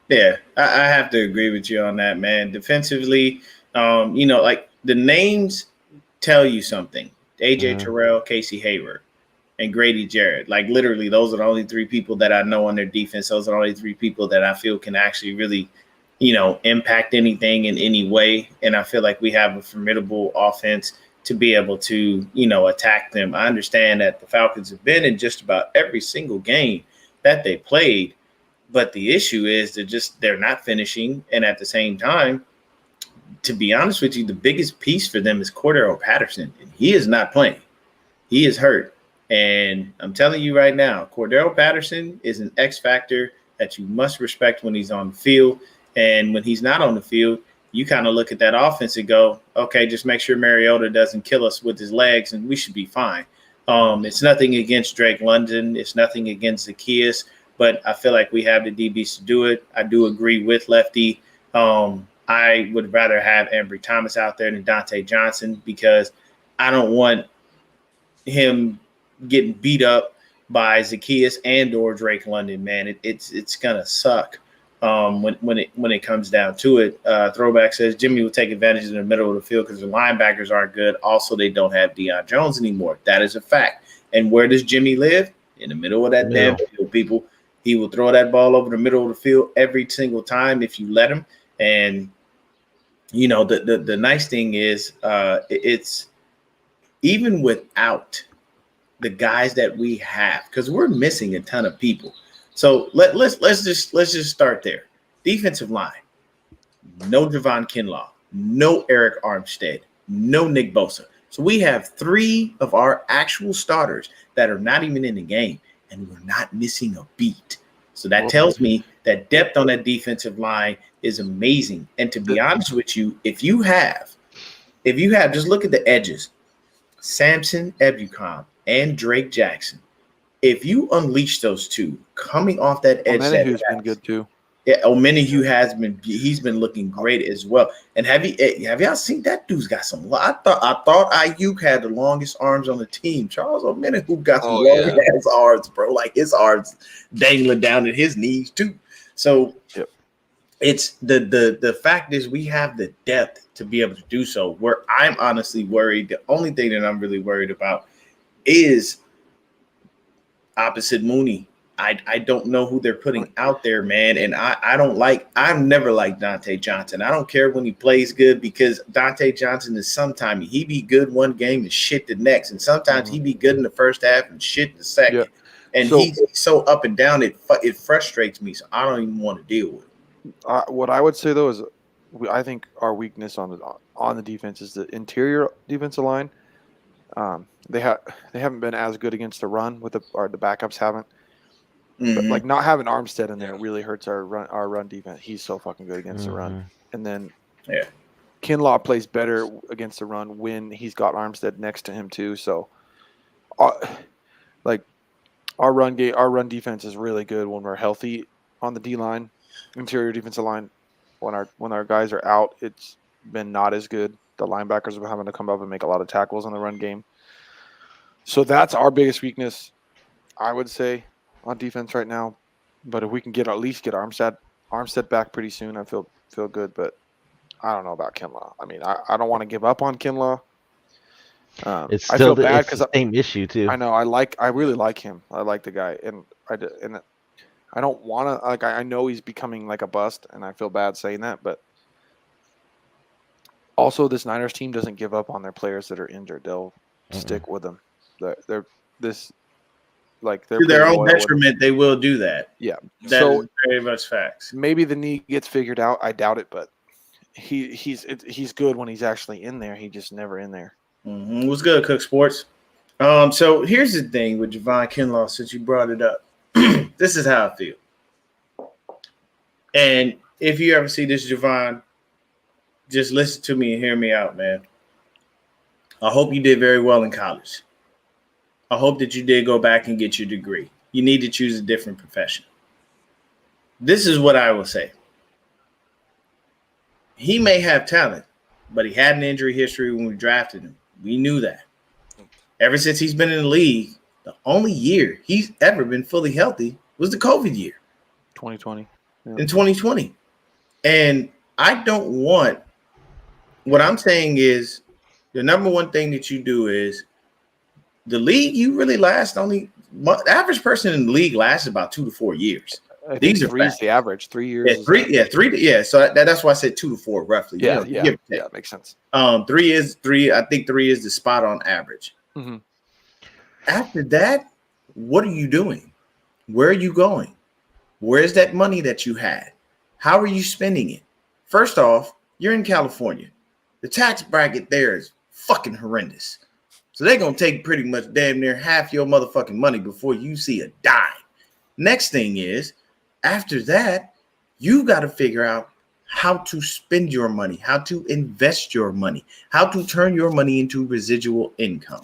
Yeah, I have to agree with you on that, man. Defensively, like the names tell you something. AJ Terrell, Casey Hayward, and Grady Jarrett. Like literally, those are the only three people that I know on their defense. Those are the only three people that I feel can actually really, impact anything in any way. And I feel like we have a formidable offense to be able to, attack them. I understand that the Falcons have been in just about every single game that they played. But the issue is they're not finishing. And at the same time, to be honest with you, the biggest piece for them is Cordero Patterson. And he is not playing. He is hurt. And I'm telling you right now, Cordero Patterson is an X factor that you must respect when he's on the field. And when he's not on the field, you kind of look at that offense and go, okay, just make sure Mariota doesn't kill us with his legs and we should be fine. It's nothing against Drake London. It's nothing against Zacchaeus. But I feel like we have the DBs to do it. I do agree with Lefty. I would rather have Ambry Thomas out there than Dante Johnson because I don't want him getting beat up by Zacchaeus and or Drake London, man. It's gonna suck when it comes down to it. Throwback says Jimmy will take advantage in the middle of the field because the linebackers aren't good. Also, they don't have Deon Jones anymore. That is a fact. And where does Jimmy live? In the middle of that damn field, people. He will throw that ball over the middle of the field every single time if you let him. And, the nice thing is it's even without the guys that we have, because we're missing a ton of people. So let's just start there. Defensive line, no Javon Kinlaw, no Eric Armstead, no Nick Bosa. So we have three of our actual starters that are not even in the game. And we're not missing a beat. So that tells me that depth on that defensive line is amazing. And to be honest with you, if you have, just look at the edges, Samson Ebukam and Drake Jackson. If you unleash those two coming off that edge, Omenahu's been good too. Yeah, Omenahu he's been looking great as well. And have y'all seen that dude's got some? I thought Ayuk had the longest arms on the team. Charles Omenahu got some long ass arms, bro. Like his arms dangling down at his knees too. So it's the fact is we have the depth to be able to do so. Where I'm honestly worried, the only thing that I'm really worried about is opposite Mooney. I don't know who they're putting out there, man. And I've never liked Dante Johnson. I don't care when he plays good because Dante Johnson is sometimes he be good one game and shit the next. And sometimes he be good in the first half and shit the second. Yeah. And he's so up and down, it frustrates me. So I don't even want to deal with it. What I would say, though, is I think our weakness on the defense is the interior defensive line. They haven't been as good against the run the backups haven't. But like not having Armstead in there really hurts our run defense. He's so fucking good against the run. And then Kinlaw plays better against the run when he's got Armstead next to him too. So like our run defense is really good when we're healthy on the D line, interior defensive line. When our guys are out, it's been not as good. The linebackers are having to come up and make a lot of tackles in the run game. So that's our biggest weakness, I would say, on defense right now. But if we can at least get Armstead back pretty soon, I feel good. But I don't know about Kinlaw. I mean, I don't want to give up on Kinlaw. It's still the same issue too. I know. I really like him. I like the guy, and I don't want to I know he's becoming like a bust, and I feel bad saying that, but also this Niners team doesn't give up on their players that are injured. They'll stick with them. They're to their own detriment, they will do that. Yeah, that is very much facts. Maybe the knee gets figured out. I doubt it, but he's good when he's actually in there. He's just never in there. What's good, Cook Sports? So here's the thing with Javon Kinlaw, since you brought it up. This is how I feel. And if you ever see this, Javon, just listen to me and hear me out, man. I hope you did very well in college. I hope that you did go back and get your degree. You need to choose a different profession. This is what I will say. He may have talent, but he had an injury history when we drafted him. We knew that. Ever since he's been in the league, the only year he's ever been fully healthy was the COVID year. 2020. Yeah. In 2020. And I don't want – what I'm saying is the number one thing that you do is the league, you really last only – the average person in the league lasts about 2 to 4 years. These are 3 is the average. 3 years. Yeah, 3. Yeah, so that's why I said 2 to 4 roughly. Yeah, makes sense. 3 is 3. I think 3 is the spot on average. Mm-hmm. After that, what are you doing? Where are you going? Where's that money that you had? How are you spending it? First off, you're in California. The tax bracket there is fucking horrendous. So they're going to take pretty much damn near half your motherfucking money before you see a dime. Next thing is, after that, you got to figure out how to spend your money, how to invest your money, how to turn your money into residual income.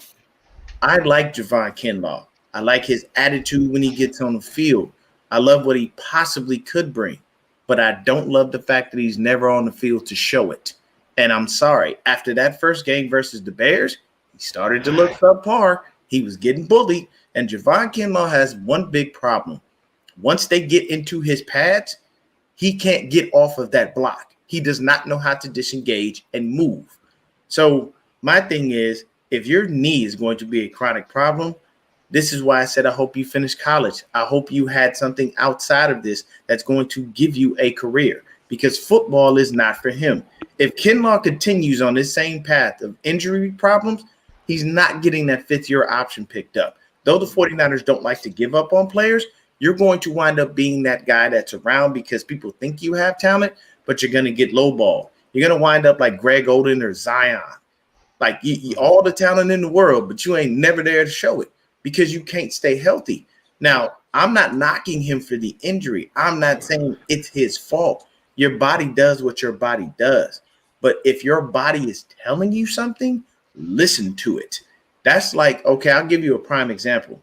I like Javon Kinlaw. I like his attitude when he gets on the field. I love what he possibly could bring, but I don't love the fact that he's never on the field to show it. And I'm sorry, after that first game versus the Bears, he started to look subpar. He was getting bullied, and Javon Kinlaw has one big problem. Once they get into his pads, he can't get off of that block. He does not know how to disengage and move. So my thing is, if your knee is going to be a chronic problem, this is why I said I hope you finish college. I hope you had something outside of this that's going to give you a career, because football is not for him. If Kinlaw continues on this same path of injury problems, he's not getting that fifth-year option picked up. Though the 49ers don't like to give up on players, you're going to wind up being that guy that's around because people think you have talent, but you're going to get lowballed. You're going to wind up like Greg Oden or Zion. Like all the talent in the world, but you ain't never there to show it because you can't stay healthy. Now, I'm not knocking him for the injury. I'm not saying it's his fault. Your body does what your body does. But if your body is telling you something, listen to it. That's like, okay, I'll give you a prime example.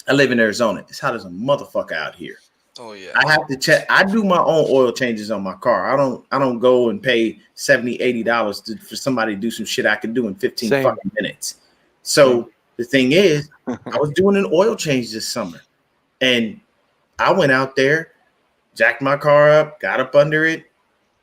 I live in Arizona. It's hot as a motherfucker out here. Oh yeah. I have to check. I do my own oil changes on my car. I don't go and pay $70, $80 for somebody to do some shit I can do in 15 fucking minutes. So the thing is, I was doing an oil change this summer, and I went out there, jacked my car up, got up under it,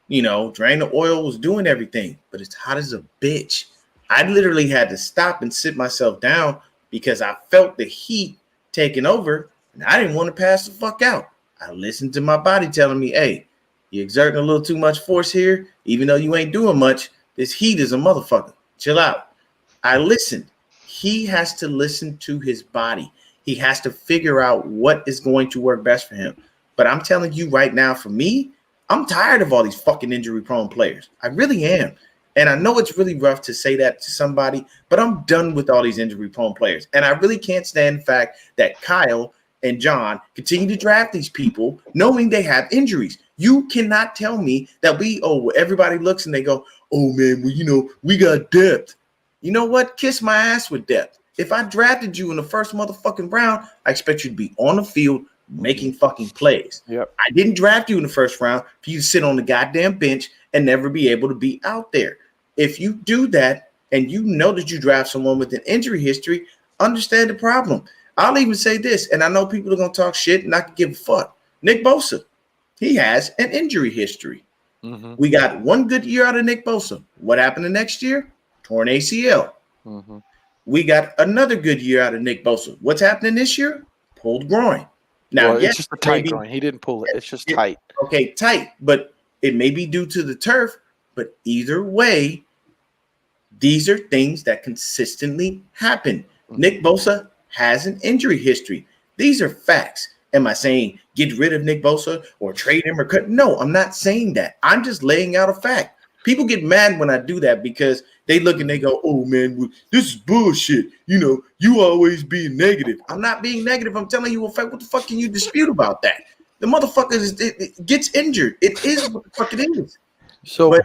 drained the oil, was doing everything, but it's hot as a bitch. I literally had to stop and sit myself down because I felt the heat taking over, and I didn't want to pass the fuck out. I listened to my body telling me, hey, you're exerting a little too much force here. Even though you ain't doing much, this heat is a motherfucker. Chill out. I listened. He has to listen to his body. He has to figure out what is going to work best for him. But I'm telling you right now, for me, I'm tired of all these fucking injury-prone players. I really am. And I know it's really rough to say that to somebody, but I'm done with all these injury-prone players. And I really can't stand the fact that Kyle and John continue to draft these people knowing they have injuries. You cannot tell me that everybody looks and they go, oh, man, well, we got depth. You know what? Kiss my ass with depth. If I drafted you in the first motherfucking round, I expect you to be on the field making fucking plays. Yep. I didn't draft you in the first round for you to sit on the goddamn bench and never be able to be out there. If you do that and you know that you draft someone with an injury history, understand the problem. I'll even say this, and I know people are going to talk shit and I can give a fuck. Nick Bosa, he has an injury history. Mm-hmm. We got one good year out of Nick Bosa. What happened the next year? Torn ACL. Mm-hmm. We got another good year out of Nick Bosa. What's happening this year? Pulled groin. Now, it's just a tight groin. He didn't pull it. It's just tight. Okay, tight, but it may be due to the turf. But either way, these are things that consistently happen. Mm-hmm. Nick Bosa has an injury history. These are facts. Am I saying get rid of Nick Bosa or trade him or cut? No, I'm not saying that. I'm just laying out a fact. People get mad when I do that because they look and they go, oh, man, this is bullshit. You always being negative. I'm not being negative. I'm telling you, what the fuck can you dispute about that? The motherfucker it gets injured. It is what the fuck it is. So but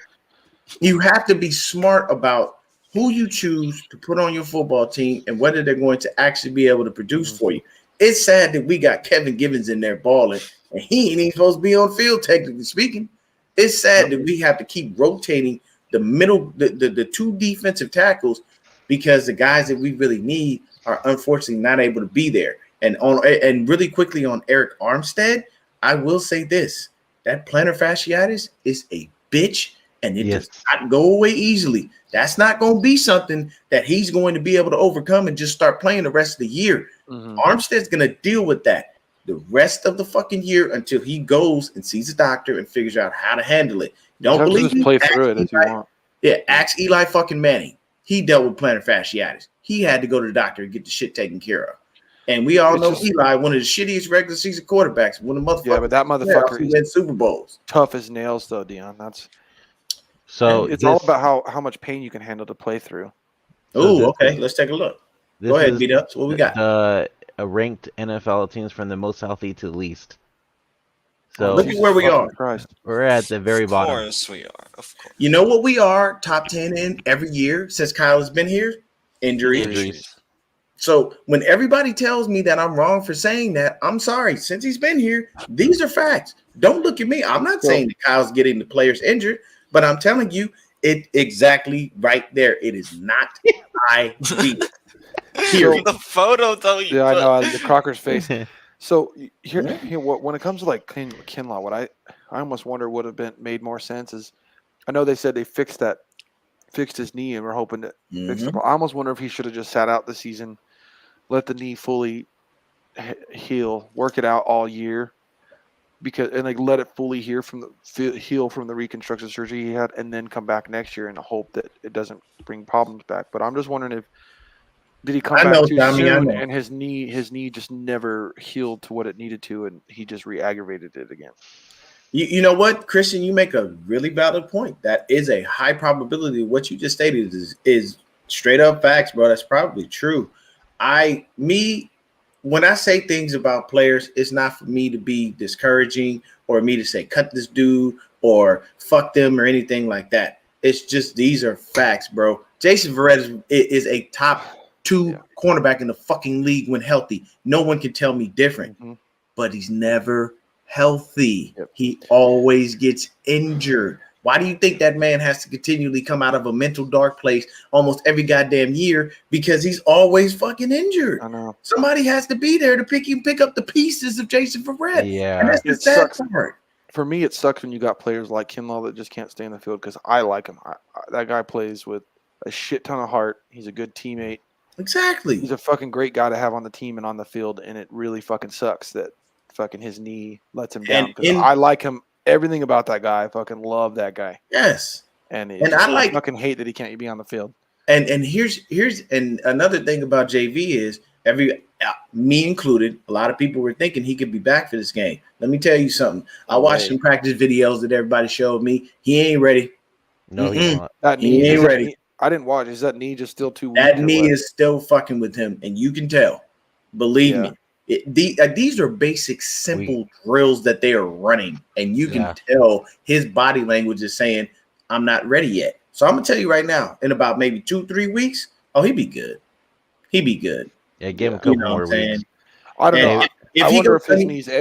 you have to be smart about who you choose to put on your football team and whether they're going to actually be able to produce for you. It's sad that we got Kevin Givens in there balling, and he ain't even supposed to be on field, technically speaking. It's sad that we have to keep rotating the two defensive tackles because the guys that we really need are unfortunately not able to be there. And really quickly on Eric Armstead, I will say this: that plantar fasciitis is a bitch, and it does not go away easily. That's not going to be something that he's going to be able to overcome and just start playing the rest of the year. Armstead's going to deal with that the rest of the fucking year until he goes and sees a doctor and figures out how to handle it. Don't believe me? Play through it if you want. Yeah, ask Eli fucking Manning. He dealt with plantar fasciitis. He had to go to the doctor and get the shit taken care of. And we all know Eli, one of the shittiest regular season quarterbacks. One of the motherfuckers. Yeah, but that motherfucker is in Super Bowls. Tough as nails, though, Deon. That's so. It's all about how much pain you can handle to play through. Oh, okay. Let's take a look. Go ahead, beat up. What we got? Ranked NFL teams from the most healthy to the least. So look at where we are. Christ. We're at the very bottom. Of course we are. Of course. You know what we are? Top 10 in every year since Kyle has been here? Injuries. So when everybody tells me that I'm wrong for saying that, I'm sorry. Since he's been here, these are facts. Don't look at me. I'm not saying that Kyle's getting the players injured, but I'm telling you it exactly right there. It is not ideal. Here, the photo though. Yeah, I know the Crocker's face. So here, when it comes to like Kinlaw, what I almost wonder would have been made more sense is, I know they said they fixed his knee and we're hoping to fix it. I almost wonder if he should have just sat out the season, let the knee fully heal, work it out all year, and like let it fully heal from the reconstructive surgery he had, and then come back next year and hope that it doesn't bring problems back. But I'm just wondering did he come back too soon and his knee just never healed to what it needed to, and he just re-aggravated it again? You know what, Christian? You make a really valid point. That is a high probability. What you just stated is straight up facts, bro. That's probably true. When I say things about players, it's not for me to be discouraging or me to say cut this dude or fuck them or anything like that. It's just these are facts, bro. Jason Verrett is a top 2 cornerback in the fucking league when healthy. No one can tell me different, but he's never healthy. He always gets injured. Why do you think that man has to continually come out of a mental dark place almost every goddamn year? Because he's always fucking injured. I know. Somebody has to be there to pick up the pieces of Jason Verrett. Yeah. And that's the sad part. For me, it sucks when you got players like Kinlaw that just can't stay in the field, because I like him. That guy plays with a shit ton of heart. He's a good teammate. Exactly. He's a fucking great guy to have on the team and on the field, and it really fucking sucks that fucking his knee lets him down. I like him. Everything about that guy. I fucking love that guy. Yes. And I fucking hate that he can't be on the field. And here's another thing about JV is me included, a lot of people were thinking he could be back for this game. Let me tell you something. I watched some practice videos that everybody showed me. He ain't ready. No, he's not. He ain't ready. I didn't watch. Is that knee just still too weak? That knee is still fucking with him, and you can tell. Believe me. These are basic, simple drills that they are running, and you can tell his body language is saying, I'm not ready yet. So I'm going to tell you right now, in about maybe 2-3 weeks, he'd be good. He'd be good. Yeah, give him a couple more weeks. I don't know. If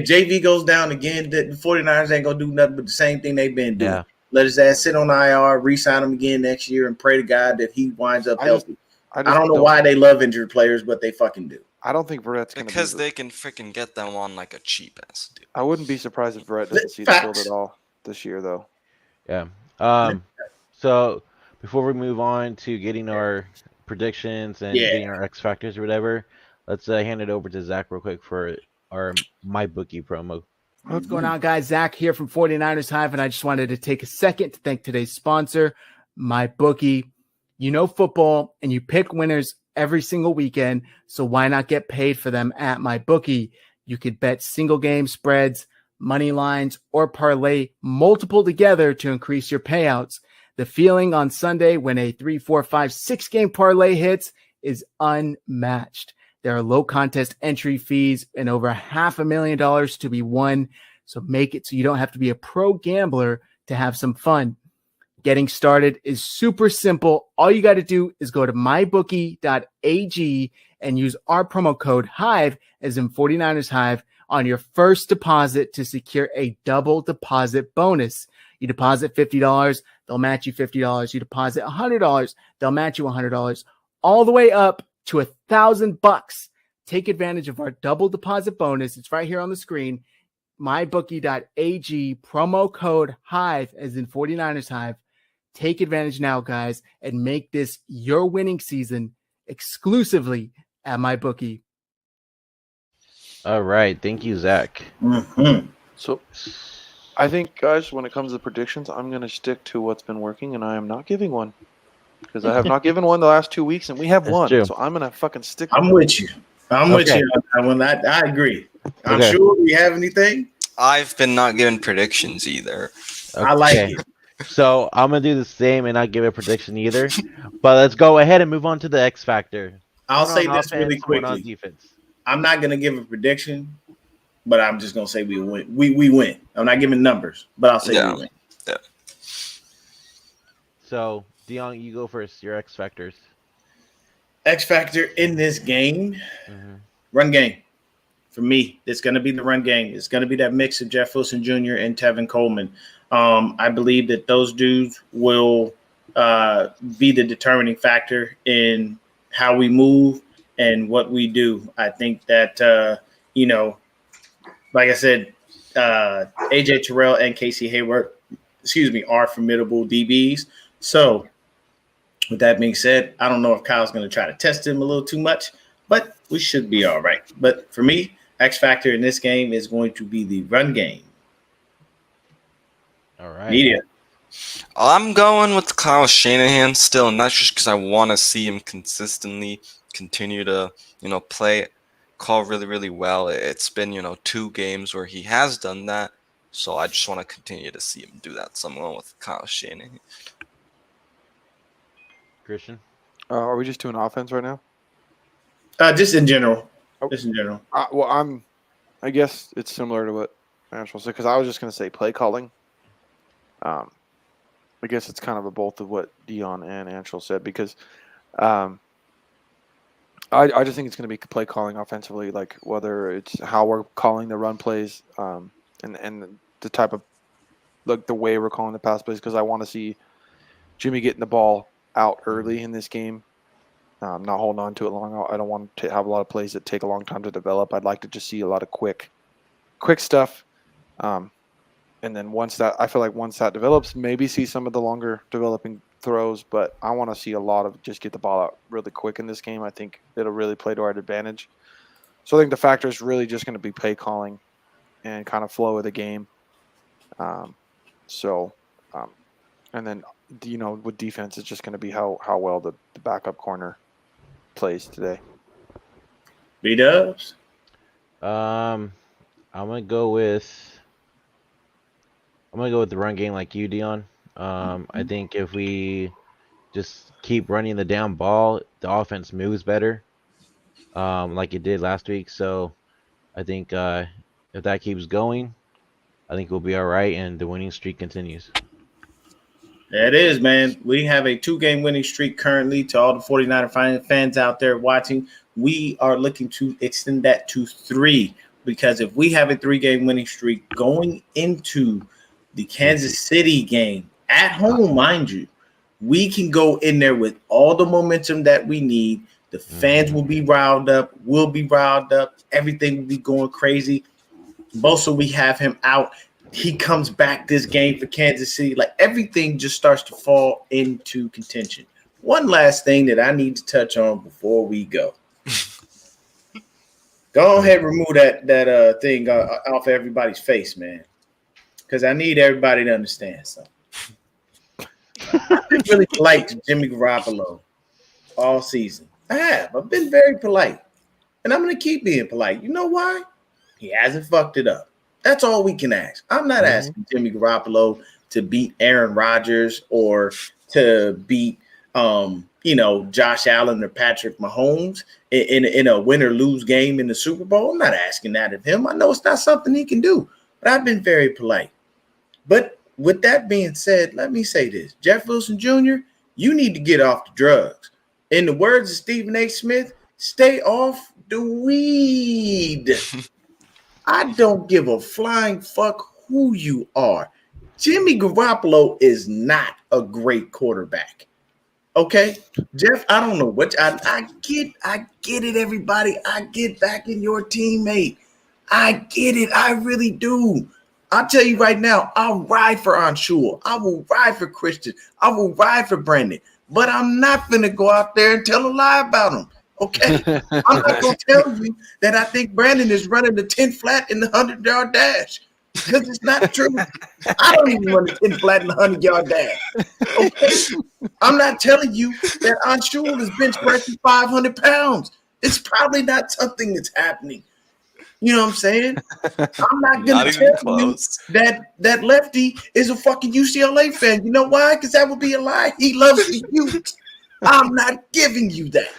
JV goes down again, the 49ers ain't going to do nothing but the same thing they've been doing. Yeah. Let his ass sit on IR, re-sign him again next year, and pray to God that he winds up healthy. I don't know why they love injured players, but they fucking do. I don't think Verrett's going to because they can freaking get them on like a cheap ass dude. I wouldn't be surprised if Verrett doesn't see the field at all this year, though. Yeah. So before we move on to getting our predictions and getting our X factors or whatever, let's hand it over to Zach real quick for our MyBookie promo. What's going on, guys? Zach here from 49ers Hive, and I just wanted to take a second to thank today's sponsor, MyBookie. You know football, and you pick winners every single weekend, so why not get paid for them at MyBookie? You could bet single game spreads, money lines, or parlay multiple together to increase your payouts. The feeling on Sunday when a 3, 4, 5, 6 game parlay hits is unmatched. There are low contest entry fees and over $500,000 to be won. So make it so you don't have to be a pro gambler to have some fun. Getting started is super simple. All you got to do is go to mybookie.ag and use our promo code HIVE, as in 49ers Hive, on your first deposit to secure a double deposit bonus. You deposit $50, they'll match you $50. You deposit $100, they'll match you $100, all the way up to $1,000. Take advantage of our double deposit bonus. It's right here on the screen. mybookie.ag, promo code HIVE, as in 49ers Hive. Take advantage now, guys, and make this your winning season exclusively at MyBookie. All right. Thank you, Zach. Mm-hmm. So I think, guys, when it comes to predictions, I'm going to stick to what's been working, and I am not giving one. Because I have not given one the last 2 weeks, and we have one. True. So I'm going to fucking stick I'm with you. I'm with you on that one. I agree. I'm sure we have anything. I've been not giving predictions either. I like it. So I'm gonna do the same and not give a prediction either. But let's go ahead and move on to the X factor. I'll say One on this really offense, one on quickly. defense. I'm not gonna give a prediction, but I'm just gonna say we win. We win. I'm not giving numbers, but I'll say we win. Yeah. So Deon, you go first. Your X factors. X factor in this game, run game. For me, it's going to be the run game. It's going to be that mix of Jeff Wilson Jr. and Tevin Coleman. I believe that those dudes will be the determining factor in how we move and what we do. I think that, like I said, AJ Terrell and Casey Hayward, are formidable DBs. So with that being said, I don't know if Kyle's going to try to test him a little too much, but we should be all right. But for me, X factor in this game is going to be the run game. All right. Media. I'm going with Kyle Shanahan still, not just because I want to see him consistently continue to, call really, really well. It's been, 2 games where he has done that. So I just want to continue to see him do that. So I'm going with Kyle Shanahan. Christian? Are we just doing offense right now? Just in general. Just in general. I guess it's similar to what Ashwell said, because I was just going to say play calling. I guess it's kind of a both of what Deon and Anshel said, because I just think it's going to be play calling offensively, like whether it's how we're calling the run plays and the type of, like the way we're calling the pass plays, because I want to see Jimmy getting the ball out early in this game. Not holding on to it long. I don't want to have a lot of plays that take a long time to develop. I'd like to just see a lot of quick stuff. And then once that develops, maybe see some of the longer developing throws. But I want to see a lot of just get the ball out really quick in this game. I think it'll really play to our advantage. So I think the factor is really just going to be play calling and kind of flow of the game. And then, with defense, it's just going to be how well the backup corner plays today. B-Dubs? I'm gonna go with the run game like you, Deon. I think if we just keep running the down ball, the offense moves better, like it did last week. So I think if that keeps going, I think we'll be all right, and the winning streak continues. It is, man. We have a 2-game winning streak currently. To all the 49er fans out there watching, we are looking to extend that to 3, because if we have a 3-game winning streak going into the Kansas City game at home, mind you, we can go in there with all the momentum that we need. The fans will be riled up. We'll be riled up. Everything will be going crazy. Bosa, we have him out. He comes back this game for Kansas City. Like, everything just starts to fall into contention. One last thing that I need to touch on before we go. Go ahead and remove that thing off everybody's face, man, because I need everybody to understand something. I've been really polite to Jimmy Garoppolo all season. I have. I've been very polite, and I'm going to keep being polite. You know why? He hasn't fucked it up. That's all we can ask. I'm not asking Jimmy Garoppolo to beat Aaron Rodgers or to beat, Josh Allen or Patrick Mahomes in a win or lose game in the Super Bowl. I'm not asking that of him. I know it's not something he can do, but I've been very polite. But with that being said, let me say this. Jeff Wilson Jr., you need to get off the drugs. In the words of Stephen A. Smith, stay off the weed. I don't give a flying fuck who you are. Jimmy Garoppolo is not a great quarterback. Okay, Jeff, I don't know what I get it, everybody. I get back in your teammate. I get it. I really do. I'll tell you right now, I'll ride for Anshul. I will ride for Christian. I will ride for Brandon. But I'm not going to go out there and tell a lie about him. Okay? I'm not going to tell you that I think Brandon is running the 10 flat in the 100-yard dash. Because it's not true. I don't even run the 10 flat in the 100-yard dash. Okay? I'm not telling you that Anshul is bench pressing 500 pounds. It's probably not something that's happening. You know what I'm saying? I'm not going to tell you that Lefty is a fucking UCLA fan. You know why? Because that would be a lie. He loves the Utes. I'm not giving you that.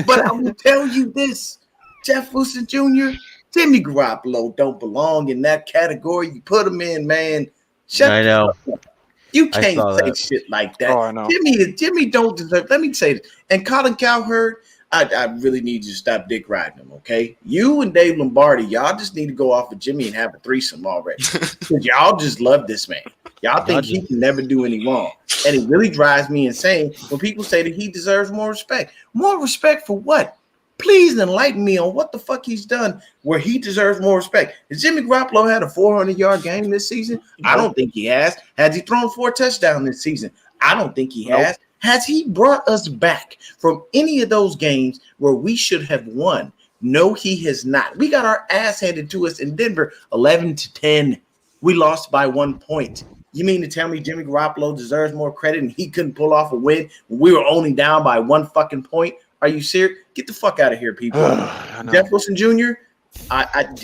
But I will tell you this. Jeff Wilson Jr., Jimmy Garoppolo don't belong in that category. You put him in, man. I know. You can't say shit like that. Oh, I know. Jimmy don't deserve. Let me say this. And Colin Cowherd, I really need you to stop dick riding him, okay? You and Dave Lombardi, y'all just need to go off of Jimmy and have a threesome already. Because y'all just love this man. Y'all think he can never do any wrong. And it really drives me insane when people say that he deserves more respect. More respect for what? Please enlighten me on what the fuck he's done where he deserves more respect. Has Jimmy Garoppolo had a 400-yard game this season? I don't think he has. Has he thrown 4 touchdowns this season? I don't think he has. Has he brought us back from any of those games where we should have won? No, he has not. We got our ass handed to us in Denver 11-10. We lost by 1 point. You mean to tell me Jimmy Garoppolo deserves more credit and he couldn't pull off a win when we were only down by 1 fucking point? Are you serious? Get the fuck out of here, people. Jeff Wilson Jr.,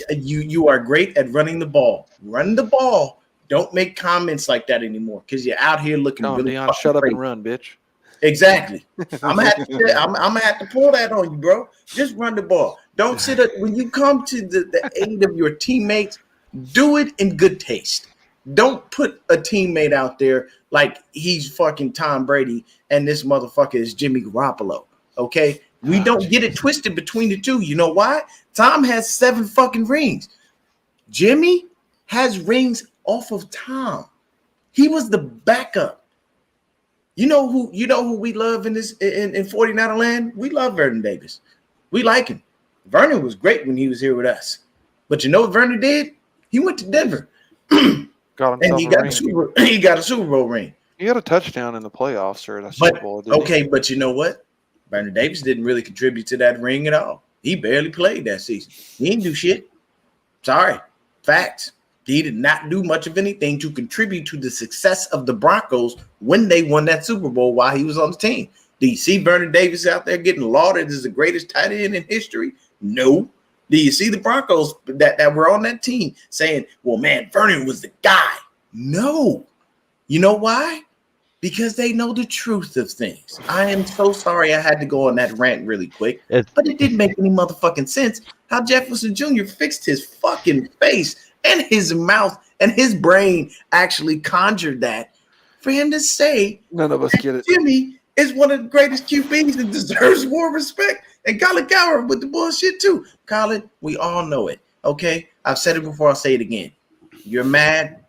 you are great at running the ball. Run the ball. Don't make comments like that anymore because you're out here looking really Deon, shut up crazy. And run, bitch. Exactly. I'm gonna have to pull that on you, bro. Just run the ball. Don't sit up when you come to the aid of your teammates. Do it in good taste. Don't put a teammate out there like he's fucking Tom Brady and this motherfucker is Jimmy Garoppolo. Okay, we don't get it twisted between the two. You know why? Tom has 7 fucking rings. Jimmy has rings off of Tom. He was the backup. You know who we love in 49er land? We love Vernon Davis. We like him. Vernon was great when he was here with us. But you know what Vernon did? He went to Denver. And he got a Super Bowl ring. He had a touchdown in the playoffs or a Super Bowl. Okay, but you know what? Vernon Davis didn't really contribute to that ring at all. He barely played that season. He didn't do shit. Sorry. Facts. He did not do much of anything to contribute to the success of the Broncos when they won that Super Bowl while he was on the team. Do you see Vernon Davis out there getting lauded as the greatest tight end in history? No. Do you see the Broncos that were on that team saying, well, man, Vernon was the guy? No. You know why? Because they know the truth of things. I am so sorry I had to go on that rant really quick, but it didn't make any motherfucking sense how Jefferson Jr. fixed his fucking face and his mouth and his brain actually conjured that for him to say none of us get it. Jimmy is one of the greatest QBs and deserves more respect. And Colin Cowherd with the bullshit too. Colin, we all know it. Okay, I've said it before. I'll say it again. You're mad.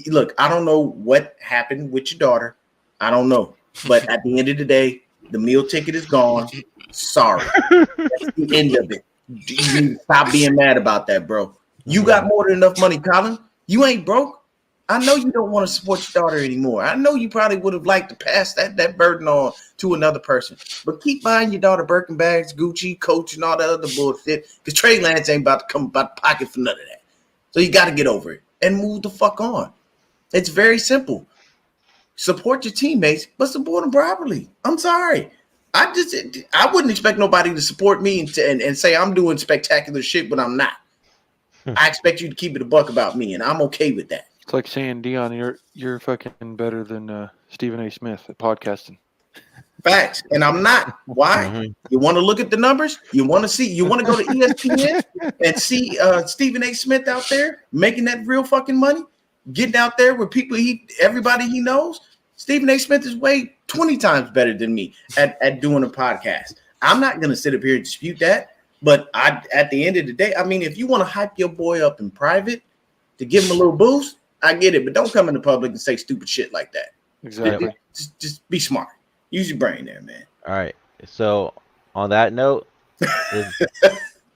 Look, I don't know what happened with your daughter. I don't know. But at the end of the day, the meal ticket is gone. Sorry. That's the end of it. You need to stop being mad about that, bro. You got more than enough money, Colin. You ain't broke. I know you don't want to support your daughter anymore. I know you probably would have liked to pass that burden on to another person. But keep buying your daughter Birkin bags, Gucci, Coach, and all that other bullshit. Because Trey Lance ain't about to come about the pocket for none of that. So you got to get over it and move the fuck on. It's very simple. Support your teammates, but support them properly. I'm sorry. I wouldn't expect nobody to support me and say I'm doing spectacular shit, but I'm not. I expect you to keep it a buck about me, and I'm okay with that. It's like saying, Deon, you're fucking better than Stephen A. Smith at podcasting. Facts, and I'm not. Why? Mm-hmm. You want to look at the numbers? You want to go to ESPN and see Stephen A. Smith out there making that real fucking money? getting out there with people everybody he knows. Stephen A. Smith is way 20 times better than me at doing a podcast. I'm not gonna sit up here and dispute that, but at the end of the day, I mean, if you want to hype your boy up in private to give him a little boost, I get it, but don't come in the public and say stupid shit like that. Exactly. Just be smart. Use your brain there, man. All right. So on that note,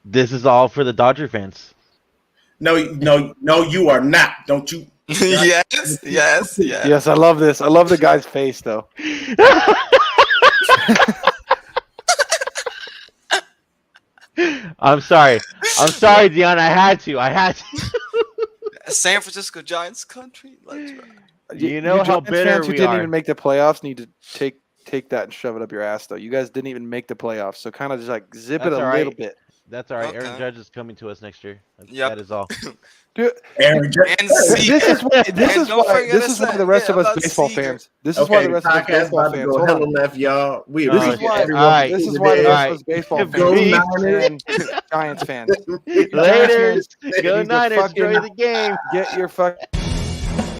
this is all for the Dodger fans. No, you are not. Don't you? Yes. I love this. I love the guy's face, though. I'm sorry, Deon. I had to. San Francisco Giants country. Let's ride. You know how Giants bitter fans who we didn't are. even make the playoffs need to take that and shove it up your ass, though. You guys didn't even make the playoffs, so kind of just like zip That's it a all right. little bit. That's all right. Okay. Aaron Judge is coming to us next year. Yep. That is all. Dude, Aaron Judge. this is why the rest of us about baseball Seager. fans. This is why the rest of us podcast baseball about to fans. go Hold hella on. left, y'all. We This is appreciate why. everyone. Alright. This is why the rest of us baseball Go fans and Giants fans. Later. Giants fans Go need to Niners. fucking Enjoy the game. Get your fucking